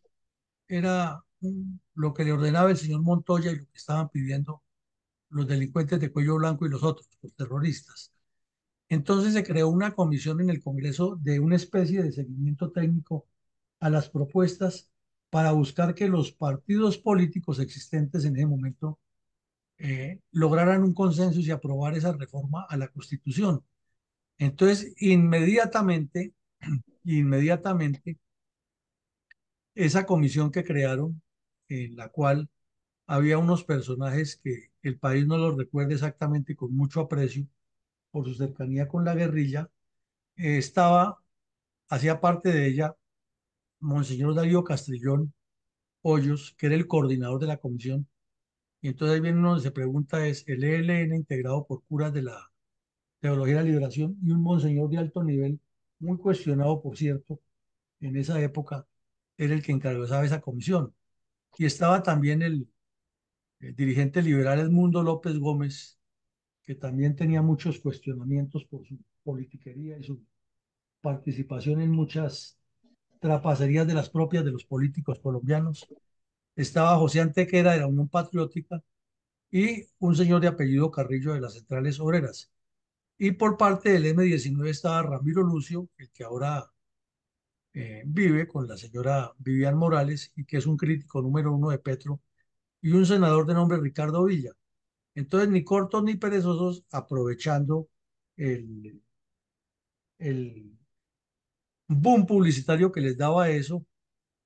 Era lo que le ordenaba el señor Montoya y lo que estaban pidiendo los delincuentes de cuello blanco y los otros, los terroristas. Entonces se creó una comisión en el Congreso de una especie de seguimiento técnico a las propuestas para buscar que los partidos políticos existentes en ese momento lograran un consenso y aprobar esa reforma a la Constitución. Entonces, inmediatamente, esa comisión que crearon, en la cual había unos personajes que el país no los recuerda exactamente con mucho aprecio por su cercanía con la guerrilla, hacía parte de ella Monseñor Darío Castrillón Hoyos, que era el coordinador de la comisión. Y entonces ahí viene uno donde se pregunta, es el ELN integrado por curas de la Teología de la Liberación y un monseñor de alto nivel, muy cuestionado, por cierto, en esa época, era el que encabezaba esa comisión. Y estaba también el dirigente liberal Edmundo López Gómez, que también tenía muchos cuestionamientos por su politiquería y su participación en muchas trapacerías de las propias de los políticos colombianos. Estaba José Antequera de la Unión Patriótica y un señor de apellido Carrillo de las Centrales Obreras. Y por parte del M19 estaba Ramiro Lucio, el que ahora vive con la señora Vivian Morales y que es un crítico número uno de Petro, y un senador de nombre Ricardo Villa. Entonces, ni cortos ni perezosos, aprovechando el, el boom publicitario que les daba eso,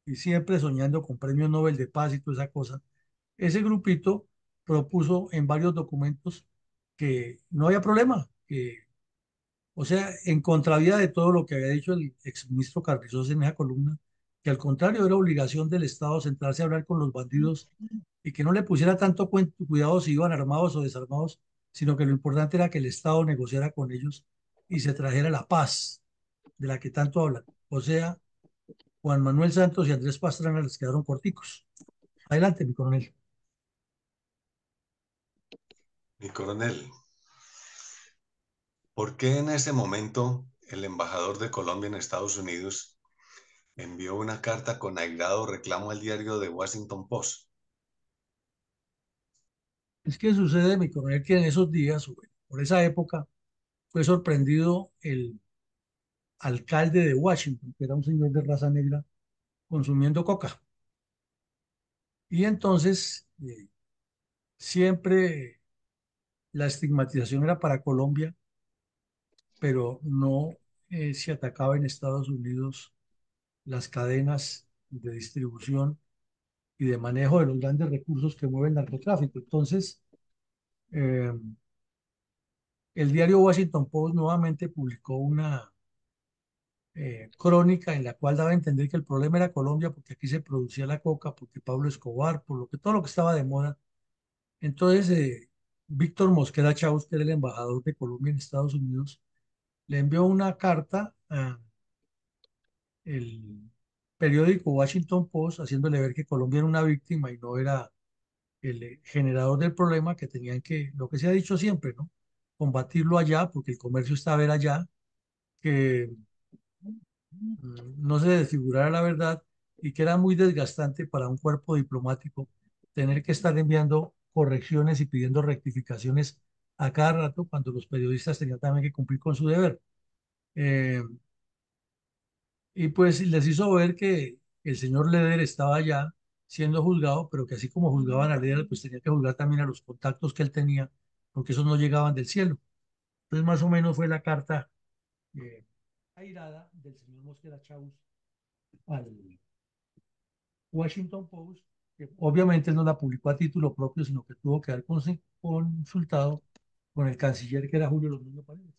y siempre soñando con premios Nobel de Paz y toda esa cosa, ese grupito propuso en varios documentos que no había problema, o sea, en contravía de todo lo que había dicho el exministro Carrizosa en esa columna, que al contrario era obligación del Estado sentarse a hablar con los bandidos y que no le pusiera tanto cuidado si iban armados o desarmados, sino que lo importante era que el Estado negociara con ellos y se trajera la paz de la que tanto hablan. O sea, Juan Manuel Santos y Andrés Pastrana les quedaron corticos. Adelante, mi coronel. Mi coronel, ¿por qué en ese momento el embajador de Colombia en Estados Unidos envió una carta con airado reclamo al diario The Washington Post? Es que sucede, mi coronel, que en esos días, por esa época, fue sorprendido el alcalde de Washington, que era un señor de raza negra, consumiendo coca. Y entonces, siempre la estigmatización era para Colombia, pero no se atacaba en Estados Unidos las cadenas de distribución y de manejo de los grandes recursos que mueve el narcotráfico. Entonces, eh, el diario Washington Post nuevamente publicó una crónica en la cual daba a entender que el problema era Colombia porque aquí se producía la coca, porque Pablo Escobar, por lo que todo lo que estaba de moda. Entonces, Víctor Mosquera Chávez, que era el embajador de Colombia en Estados Unidos, le envió una carta a el periódico Washington Post haciéndole ver que Colombia era una víctima y no era el generador del problema, que tenían que, lo que se ha dicho siempre, ¿no? Combatirlo allá, porque el comercio está a ver allá, que no se desfigurara la verdad y que era muy desgastante para un cuerpo diplomático tener que estar enviando correcciones y pidiendo rectificaciones a cada rato cuando los periodistas tenían también que cumplir con su deber. Eh, y pues les hizo ver que el señor Leder estaba ya siendo juzgado, pero que así como juzgaban a Leder, pues tenía que juzgar también a los contactos que él tenía, porque esos no llegaban del cielo. Entonces, más o menos fue la carta eh, airada del señor Mosquera Chávez al Washington Post, que obviamente él no la publicó a título propio, sino que tuvo que haber consultado con el canciller que era Julio Londoño Paredes.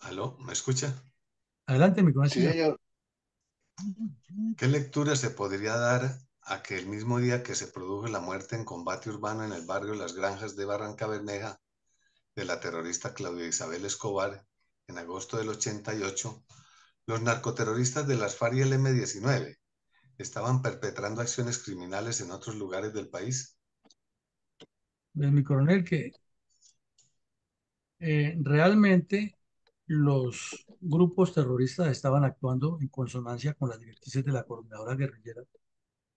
¿Aló? ¿Me escucha? Adelante, mi coronel, Sí, señor. señor. ¿Qué lectura se podría dar a que el mismo día que se produjo la muerte en combate urbano en el barrio Las Granjas de Barranca Bermeja de la terrorista Claudia Isabel Escobar en agosto del 88, los narcoterroristas de las FARC y el M-19 estaban perpetrando acciones criminales en otros lugares del país? Mi coronel, que realmente los grupos terroristas estaban actuando en consonancia con las directrices de la coordinadora guerrillera,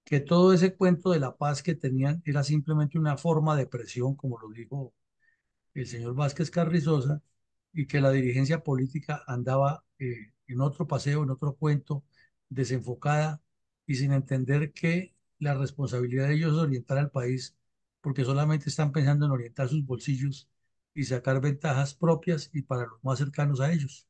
que todo ese cuento de la paz que tenían era simplemente una forma de presión, como lo dijo el señor Vázquez Carrizosa, y que la dirigencia política andaba en otro paseo, en otro cuento, desenfocada y sin entender que la responsabilidad de ellos es orientar al país, porque solamente están pensando en orientar sus bolsillos y sacar ventajas propias y para los más cercanos a ellos.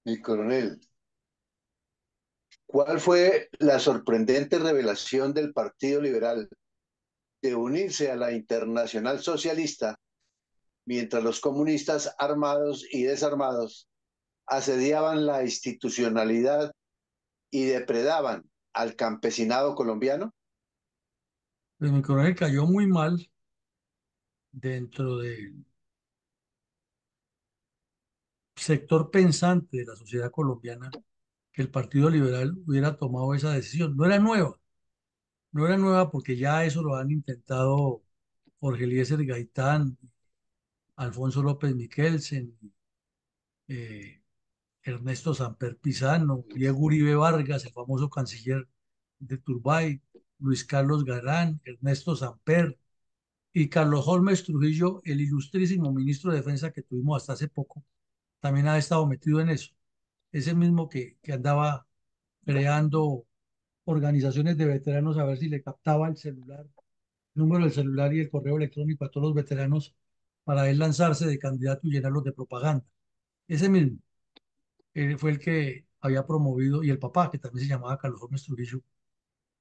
Mi coronel, ¿cuál fue la sorprendente revelación del Partido Liberal de unirse a la Internacional Socialista mientras los comunistas armados y desarmados asediaban la institucionalidad y depredaban al campesinado colombiano? Pues mi coronel cayó muy mal dentro del sector pensante de la sociedad colombiana que el Partido Liberal hubiera tomado esa decisión. No era nueva, no era nueva porque ya eso lo han intentado Jorge Eliezer Gaitán, Alfonso López Miquelsen, eh, Ernesto Samper Pizano, Diego Uribe Vargas, el famoso canciller de Turbay, Luis Carlos Garán, Ernesto Samper y Carlos Holmes Trujillo, el ilustrísimo ministro de Defensa que tuvimos hasta hace poco, también ha estado metido en eso. Ese mismo que andaba creando organizaciones de veteranos a ver si le captaba el celular, número del celular y el correo electrónico a todos los veteranos para él lanzarse de candidato y llenarlos de propaganda. Ese mismo fue el que había promovido, y el papá, que también se llamaba Carlos Gómez Trujillo,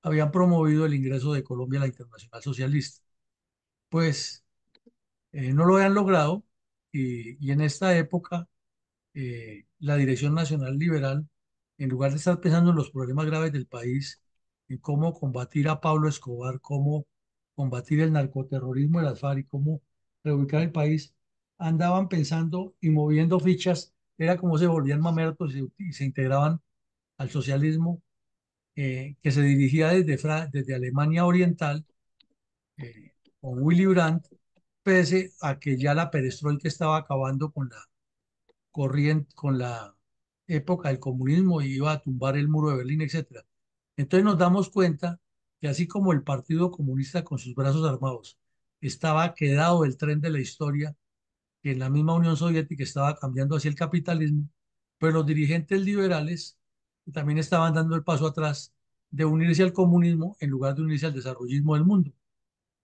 habían promovido el ingreso de Colombia a la Internacional Socialista. Pues no lo habían logrado y en esta época la Dirección Nacional Liberal, en lugar de estar pensando en los problemas graves del país, en cómo combatir a Pablo Escobar, cómo combatir el narcoterrorismo de las FARC y cómo reubicar el país, andaban pensando y moviendo fichas, era como se volvían mamertos y se integraban al socialismo que se dirigía desde Alemania Oriental con Willy Brandt, pese a que ya la perestroika estaba acabando con la corriente, con la época del comunismo y iba a tumbar el muro de Berlín, etcétera. Entonces nos damos cuenta que así como el Partido Comunista con sus brazos armados estaba quedado del tren de la historia, que en la misma Unión Soviética estaba cambiando hacia el capitalismo, pues los dirigentes liberales también estaban dando el paso atrás de unirse al comunismo en lugar de unirse al desarrollismo del mundo.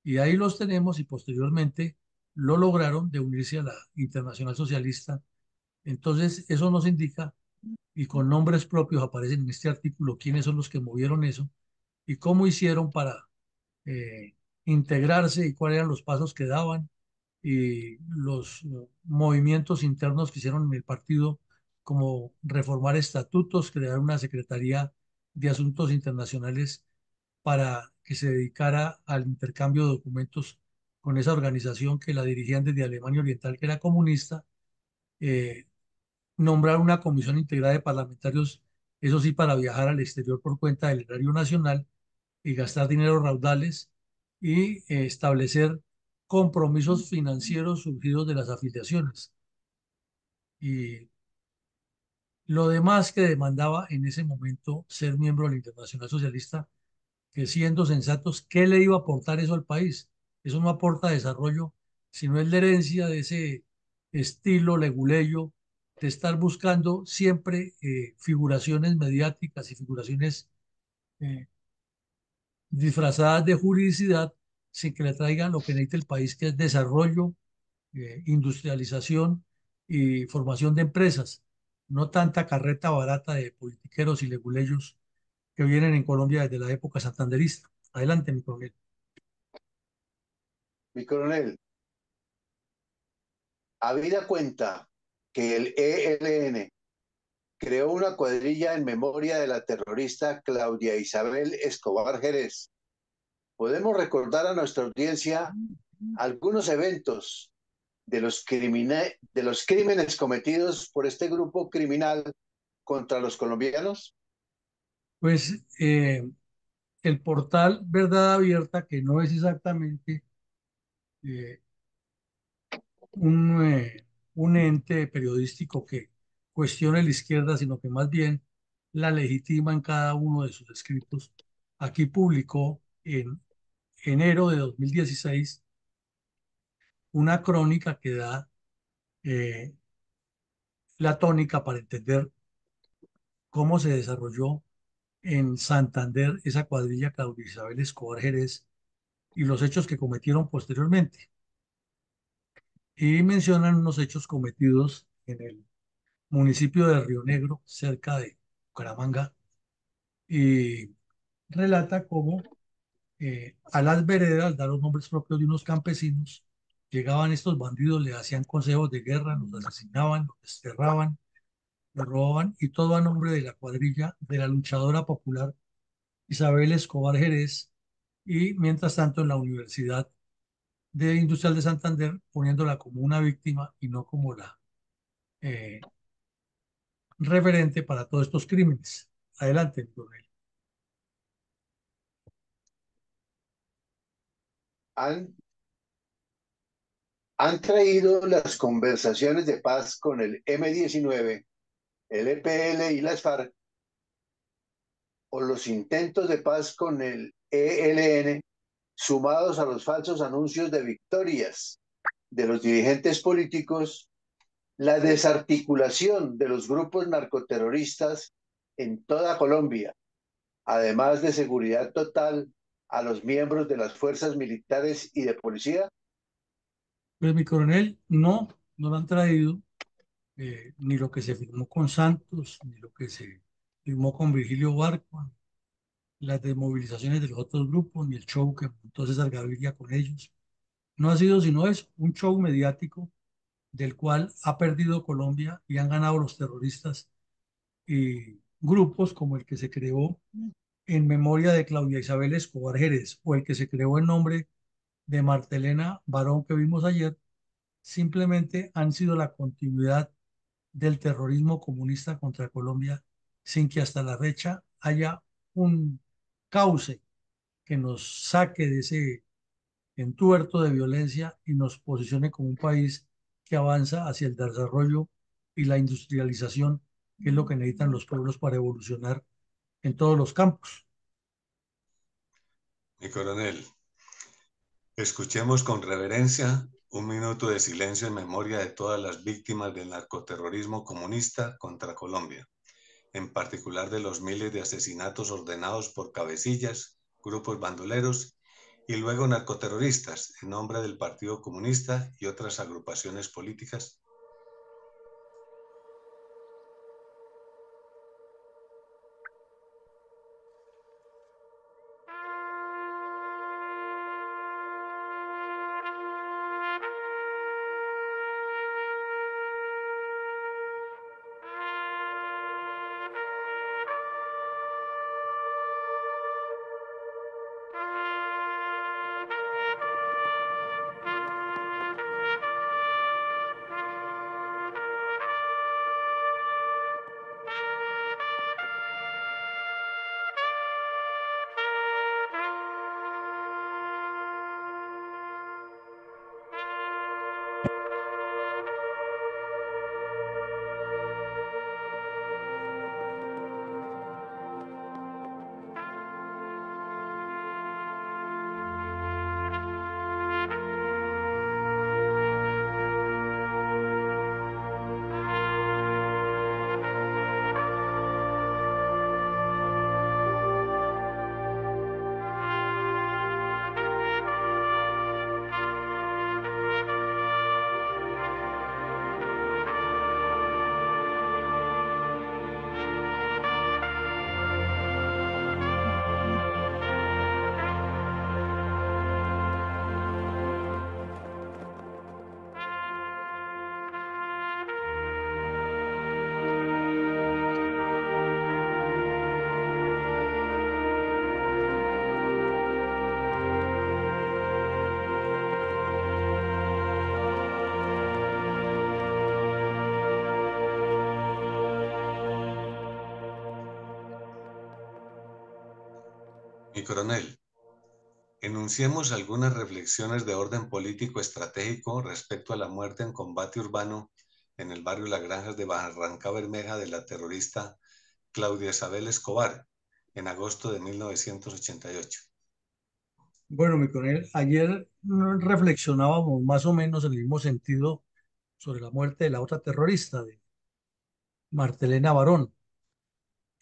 Y ahí los tenemos y posteriormente lo lograron de unirse a la Internacional Socialista. Entonces, eso nos indica, y con nombres propios aparecen en este artículo, quiénes son los que movieron eso y cómo hicieron para integrarse y cuáles eran los pasos que daban y los movimientos internos que hicieron en el partido, como reformar estatutos, crear una Secretaría de Asuntos Internacionales para que se dedicara al intercambio de documentos con esa organización que la dirigían desde Alemania Oriental, que era comunista, eh, nombrar una comisión integrada de parlamentarios eso sí, para viajar al exterior por cuenta del erario nacional y gastar dinero raudales y establecer compromisos financieros surgidos de las afiliaciones. Y lo demás que demandaba en ese momento ser miembro de la Internacional Socialista, que siendo sensatos, ¿qué le iba a aportar eso al país? Eso no aporta desarrollo, sino es la herencia de ese estilo leguleyo de estar buscando siempre figuraciones mediáticas y figuraciones eh, disfrazadas de juridicidad sin que le traigan lo que necesita el país, que es desarrollo, industrialización y formación de empresas, no tanta carreta barata de politiqueros y leguleyos que vienen en Colombia desde la época santanderista. Adelante, mi coronel. Mi coronel, habida cuenta que el ELN creó una cuadrilla en memoria de la terrorista Claudia Isabel Escobar Jerez, podemos recordar a nuestra audiencia algunos eventos de los crímenes cometidos por este grupo criminal contra los colombianos. Pues el portal Verdad Abierta, que no es exactamente eh, un ente periodístico que cuestione la izquierda, sino que más bien la legitima en cada uno de sus escritos. Aquí publicó en enero de 2016 una crónica que da eh, la tónica para entender cómo se desarrolló en Santander esa cuadrilla Claudia Isabel Escobar Jerez y los hechos que cometieron posteriormente. Y mencionan unos hechos cometidos en el municipio de Río Negro, cerca de Bucaramanga, y relata cómo a las veredas, al dar los nombres propios de unos campesinos, llegaban estos bandidos, le hacían consejos de guerra, los asesinaban, los desterraban, los robaban, y todo a nombre de la cuadrilla de la luchadora popular Isabel Escobar Jerez, y mientras tanto en la Universidad de Industrial de Santander, poniéndola como una víctima y no como la eh, referente para todos estos crímenes. Adelante, coronel. Han, han traído las conversaciones de paz con el M-19, el EPL y las FARC, o los intentos de paz con el ELN, sumados a los falsos anuncios de victorias de los dirigentes políticos, la desarticulación de los grupos narcoterroristas en toda Colombia, además de seguridad total a los miembros de las fuerzas militares y de policía. Pues mi coronel, no, no lo han traído, ni lo que se firmó con Santos, ni lo que se firmó con Virgilio Barco, las desmovilizaciones de los otros grupos, ni el show que montó César Gaviria con ellos. No ha sido sino eso, un show mediático del cual ha perdido Colombia y han ganado los terroristas y grupos como el que se creó en memoria de Claudia Isabel Escobar Jerez o el que se creó en nombre de Martelena Barón que vimos ayer, simplemente han sido la continuidad del terrorismo comunista contra Colombia sin que hasta la fecha haya un cauce que nos saque de ese entuerto de violencia y nos posicione como un país que avanza hacia el desarrollo y la industrialización, que es lo que necesitan los pueblos para evolucionar en todos los campos. Mi coronel, escuchemos con reverencia un minuto de silencio en memoria de todas las víctimas del narcoterrorismo comunista contra Colombia, en particular de los miles de asesinatos ordenados por cabecillas, grupos bandoleros y luego narcoterroristas en nombre del Partido Comunista y otras agrupaciones políticas. Mi coronel, enunciemos algunas reflexiones de orden político estratégico respecto a la muerte en combate urbano en el barrio Las Granjas de Barranca Bermeja de la terrorista Claudia Isabel Escobar en agosto de 1988. Bueno, mi coronel, ayer reflexionábamos más o menos en el mismo sentido sobre la muerte de la otra terrorista, de Martelena Barón.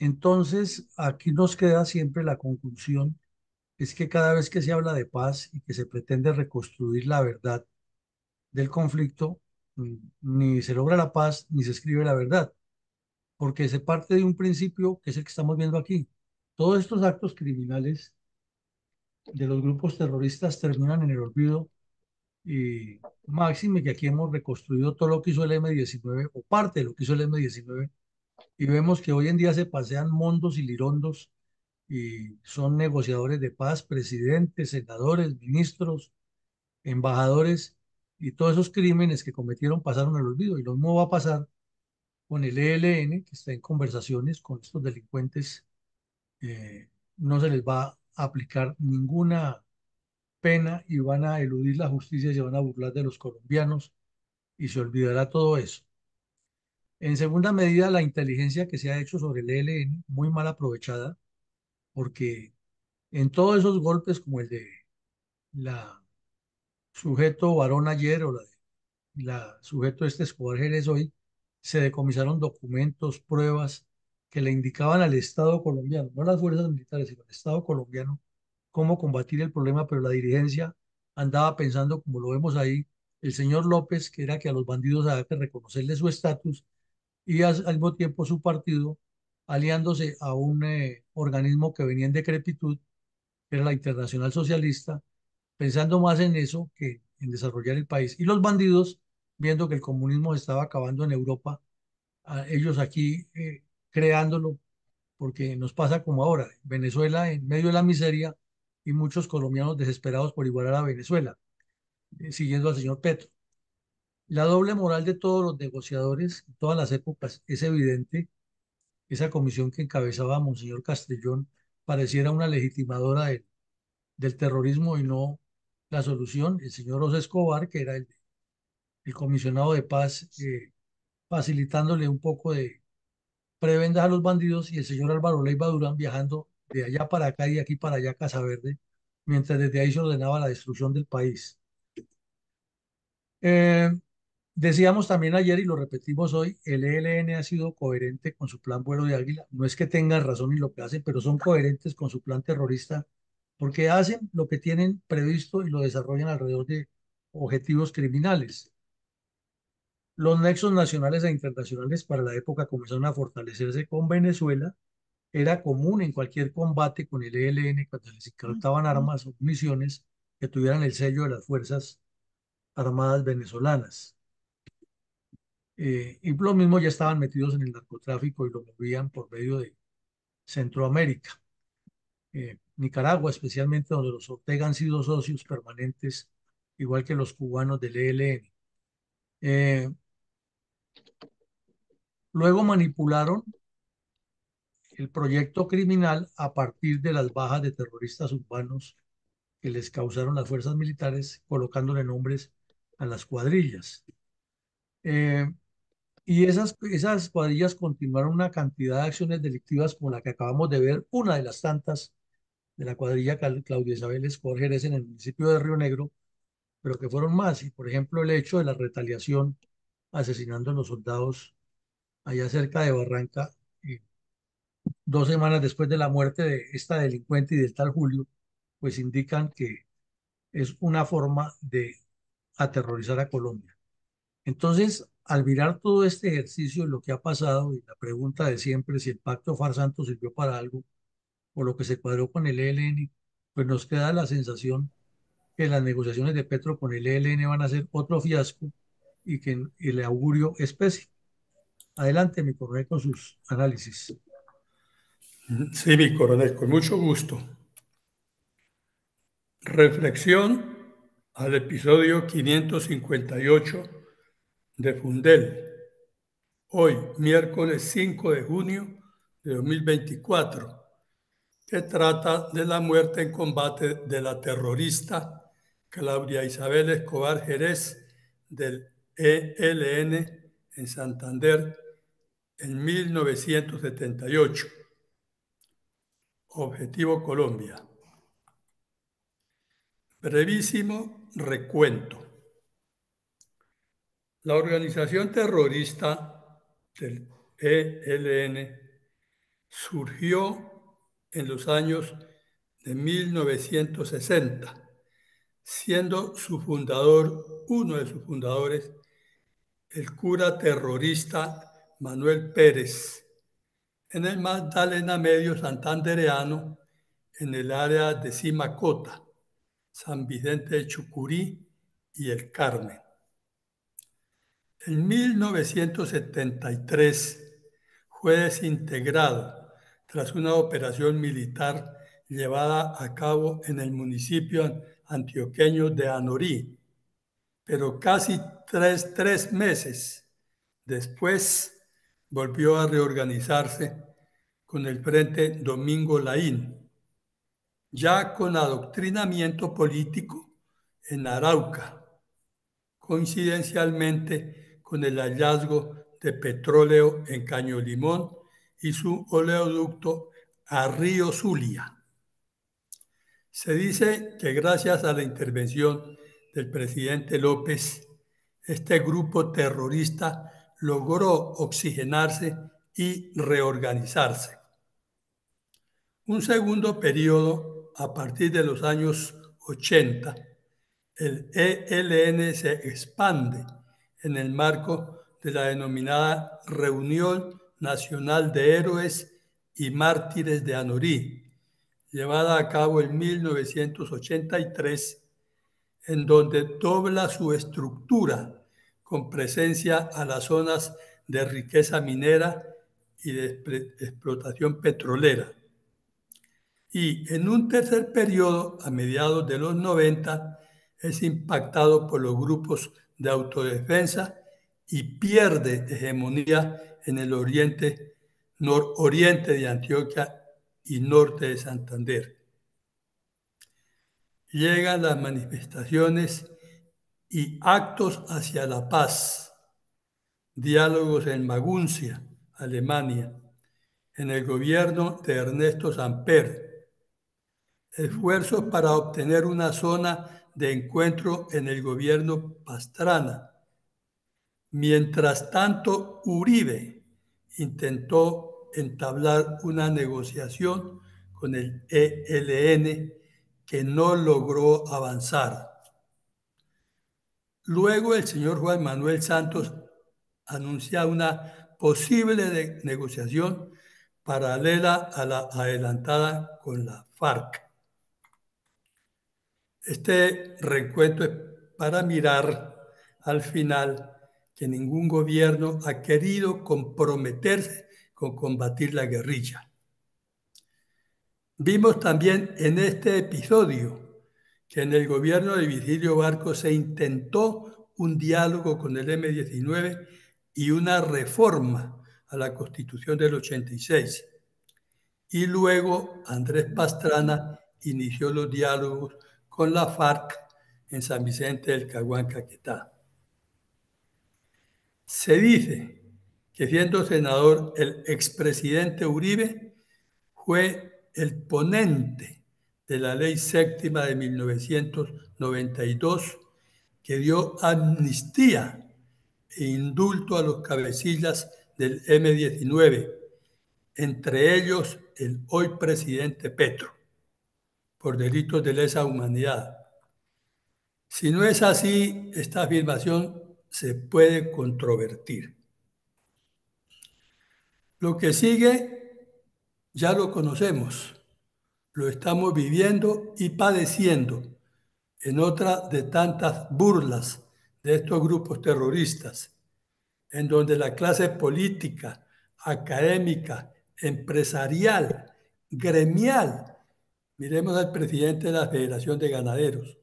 Entonces, aquí nos queda siempre la conclusión, es que cada vez que se habla de paz y que se pretende reconstruir la verdad del conflicto, ni se logra la paz ni se escribe la verdad, porque se parte de un principio que es el que estamos viendo aquí. Todos estos actos criminales de los grupos terroristas terminan en el olvido y máxime que aquí hemos reconstruido todo lo que hizo el M-19 o parte de lo que hizo el M-19 y vemos que hoy en día se pasean mondos y lirondos y son negociadores de paz, presidentes, senadores, ministros, embajadores y todos esos crímenes que cometieron pasaron al olvido y lo mismo va a pasar con el ELN que está en conversaciones con estos delincuentes. No se les va a aplicar ninguna pena y van a eludir la justicia y se van a burlar de los colombianos y se olvidará todo eso. En segunda medida, la inteligencia que se ha hecho sobre el ELN, muy mal aprovechada, porque en todos esos golpes, como el de la sujeto varón ayer o la sujeto este Escobar Jerez hoy, se decomisaron documentos, pruebas que le indicaban al Estado colombiano, no a las fuerzas militares, sino al Estado colombiano, cómo combatir el problema, pero la dirigencia andaba pensando, como lo vemos ahí, el señor López, que era que a los bandidos había que reconocerle su estatus y al mismo tiempo su partido aliándose a un organismo que venía en decrepitud, que era la Internacional Socialista, pensando más en eso que en desarrollar el país. Y los bandidos, viendo que el comunismo se estaba acabando en Europa, ellos aquí creándolo, porque nos pasa como ahora, Venezuela en medio de la miseria y muchos colombianos desesperados por igualar a Venezuela, siguiendo al señor Petro. La doble moral de todos los negociadores en todas las épocas es evidente. Esa comisión que encabezaba Monseñor Castellón pareciera una legitimadora del terrorismo y no la solución. El señor José Escobar, que era el comisionado de paz, facilitándole un poco de prebendas a los bandidos, y el señor Álvaro Leiva Durán viajando de allá para acá y de aquí para allá a Casa Verde, mientras desde ahí se ordenaba la destrucción del país. Eh, Decíamos también ayer y lo repetimos hoy, el ELN ha sido coherente con su plan Vuelo de Águila. No es que tengan razón en lo que hacen, pero son coherentes con su plan terrorista porque hacen lo que tienen previsto y lo desarrollan alrededor de objetivos criminales. Los nexos nacionales e internacionales para la época comenzaron a fortalecerse con Venezuela. Era común en cualquier combate con el ELN cuando les incautaban armas o municiones que tuvieran el sello de las Fuerzas Armadas venezolanas. Y lo mismo ya estaban metidos en el narcotráfico y lo movían por medio de Centroamérica. Nicaragua, especialmente donde los Ortega han sido socios permanentes, igual que los cubanos del ELN. Eh, Luego manipularon el proyecto criminal a partir de las bajas de terroristas urbanos que les causaron las fuerzas militares, colocándole nombres a las cuadrillas. Eh, Y esas cuadrillas continuaron una cantidad de acciones delictivas como la que acabamos de ver, una de las tantas de la cuadrilla Claudia Isabel Escobar Jerez en el municipio de Río Negro, pero que fueron más. Y por ejemplo, el hecho de la retaliación asesinando a los soldados allá cerca de Barranca, 2 semanas después de la muerte de esta delincuente y del tal Julio, pues indican que es una forma de aterrorizar a Colombia. Entonces, al mirar todo este ejercicio, lo que ha pasado y la pregunta de siempre, si el pacto Far-Santo sirvió para algo o lo que se cuadró con el ELN, pues nos queda la sensación que las negociaciones de Petro con el ELN van a ser otro fiasco y que el augurio es pésimo. Adelante, mi coronel, con sus análisis. Sí, mi coronel, con mucho gusto. Reflexión al episodio 558 de Fundel. Hoy, miércoles 5 de junio de 2024. que trata de la muerte en combate de la terrorista Claudia Isabel Escobar Jerez del ELN en Santander en 1978. Objetivo Colombia. Brevísimo recuento. La organización terrorista del ELN surgió en los años de 1960, siendo su fundador, uno de sus fundadores, el cura terrorista Manuel Pérez, en el Magdalena Medio santandereano, en el área de Simacota, San Vicente de Chucurí y El Carmen. En 1973 fue desintegrado tras una operación militar llevada a cabo en el municipio antioqueño de Anorí, pero casi tres meses después volvió a reorganizarse con el Frente Domingo Laín, ya con adoctrinamiento político en Arauca, coincidencialmente con el hallazgo de petróleo en Caño Limón y su oleoducto a Río Zulia. Se dice que gracias a la intervención del presidente López, este grupo terrorista logró oxigenarse y reorganizarse. Un segundo periodo, a partir de los años 80, el ELN se expande en el marco de la denominada Reunión Nacional de Héroes y Mártires de Anorí, llevada a cabo en 1983, en donde dobla su estructura con presencia a las zonas de riqueza minera y de explotación petrolera. Y en un tercer periodo, a mediados de los 90, es impactado por los grupos de autodefensa y pierde hegemonía en el oriente, nororiente de Antioquia y norte de Santander. Llegan las manifestaciones y actos hacia la paz, diálogos en Maguncia, Alemania, en el gobierno de Ernesto Samper, esfuerzos para obtener una zona de encuentro en el gobierno Pastrana. Mientras tanto, Uribe intentó entablar una negociación con el ELN que no logró avanzar. Luego el señor Juan Manuel Santos anuncia una posible negociación paralela a la adelantada con la FARC. Este reencuentro es para mirar al final que ningún gobierno ha querido comprometerse con combatir la guerrilla. Vimos también en este episodio que en el gobierno de Virgilio Barco se intentó un diálogo con el M-19 y una reforma a la Constitución del 86. Y luego Andrés Pastrana inició los diálogos con la FARC en San Vicente del Caguán, Caquetá. Se dice que siendo senador el expresidente Uribe fue el ponente de la Ley Séptima de 1992 que dio amnistía e indulto a los cabecillas del M-19, entre ellos el hoy presidente Petro, por delitos de lesa humanidad. Si no es así, esta afirmación se puede controvertir. Lo que sigue ya lo conocemos, lo estamos viviendo y padeciendo en otra de tantas burlas de estos grupos terroristas, en donde la clase política, académica, empresarial, gremial, miremos al presidente de la Federación de Ganaderos,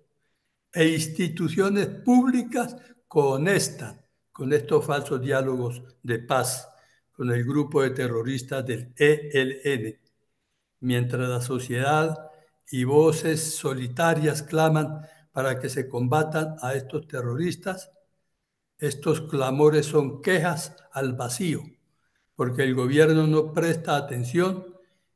e instituciones públicas conectan con estos falsos diálogos de paz con el grupo de terroristas del ELN, mientras la sociedad y voces solitarias claman para que se combatan a estos terroristas, estos clamores son quejas al vacío, porque el gobierno no presta atención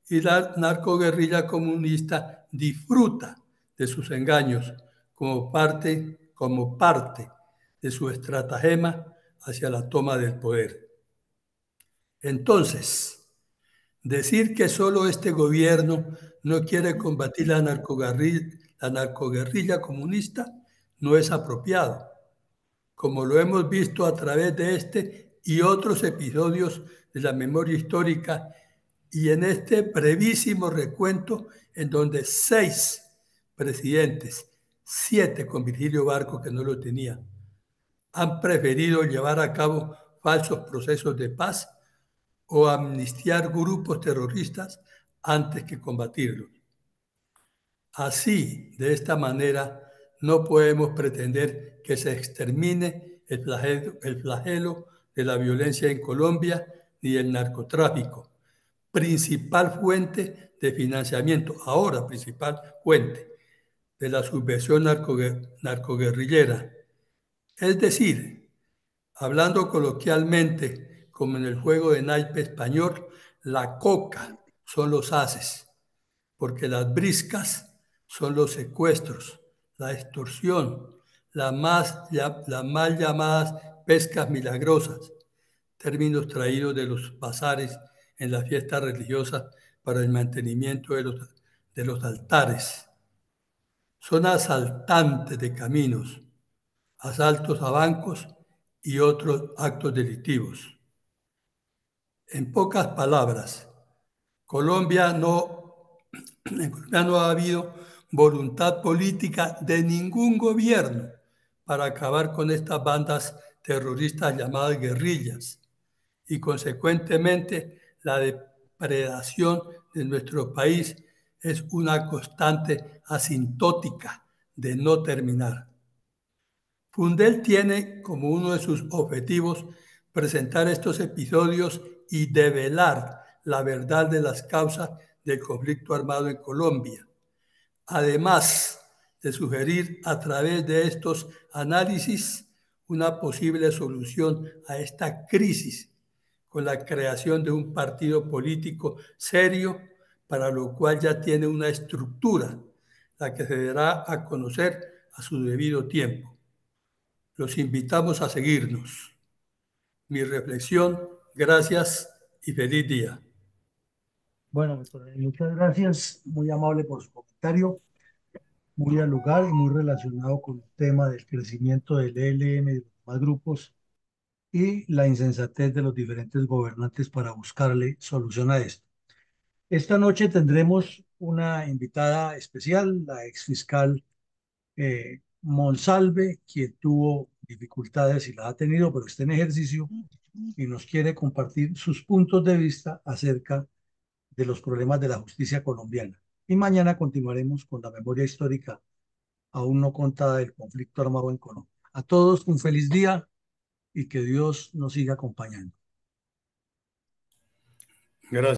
y la narcoguerrilla comunista disfruta de sus engaños como parte de su estratagema hacia la toma del poder. Entonces, decir que solo este gobierno no quiere combatir la narcoguerrilla comunista no es apropiado, como lo hemos visto a través de este y otros episodios de la memoria histórica y en este brevísimo recuento en donde 6 presidentes, 7 con Virgilio Barco que no lo tenía, han preferido llevar a cabo falsos procesos de paz o amnistiar grupos terroristas antes que combatirlos. Así, de esta manera, no podemos pretender que se extermine el flagelo de la violencia en Colombia ni el narcotráfico, principal fuente de financiamiento, ahora principal fuente de la subversión narcoguerrillera. Es decir, hablando coloquialmente, como en el juego de naipe español, la coca son los haces, porque las briscas son los secuestros, la extorsión, las mal llamadas pescas milagrosas, términos traídos de los bazares en las fiestas religiosas para el mantenimiento de los altares. Son asaltantes de caminos, asaltos a bancos y otros actos delictivos. En pocas palabras, en Colombia no ha habido voluntad política de ningún gobierno para acabar con estas bandas terroristas llamadas guerrillas y consecuentemente la depredación de nuestro país es una constante asintótica de no terminar. Fundel tiene como uno de sus objetivos presentar estos episodios y develar la verdad de las causas del conflicto armado en Colombia, además de sugerir a través de estos análisis una posible solución a esta crisis con la creación de un partido político serio, para lo cual ya tiene una estructura, la que se dará a conocer a su debido tiempo. Los invitamos a seguirnos. Mi reflexión, gracias y feliz día. Bueno, muchas gracias, muy amable por su comentario, muy al lugar y muy relacionado con el tema del crecimiento del ELN y de los demás grupos y la insensatez de los diferentes gobernantes para buscarle solución a esto. Esta noche tendremos una invitada especial, la exfiscal Monsalve, quien tuvo dificultades y las ha tenido, pero está en ejercicio y nos quiere compartir sus puntos de vista acerca de los problemas de la justicia colombiana. Y mañana continuaremos con la memoria histórica aún no contada del conflicto armado en Colombia. A todos un feliz día y que Dios nos siga acompañando. Gracias.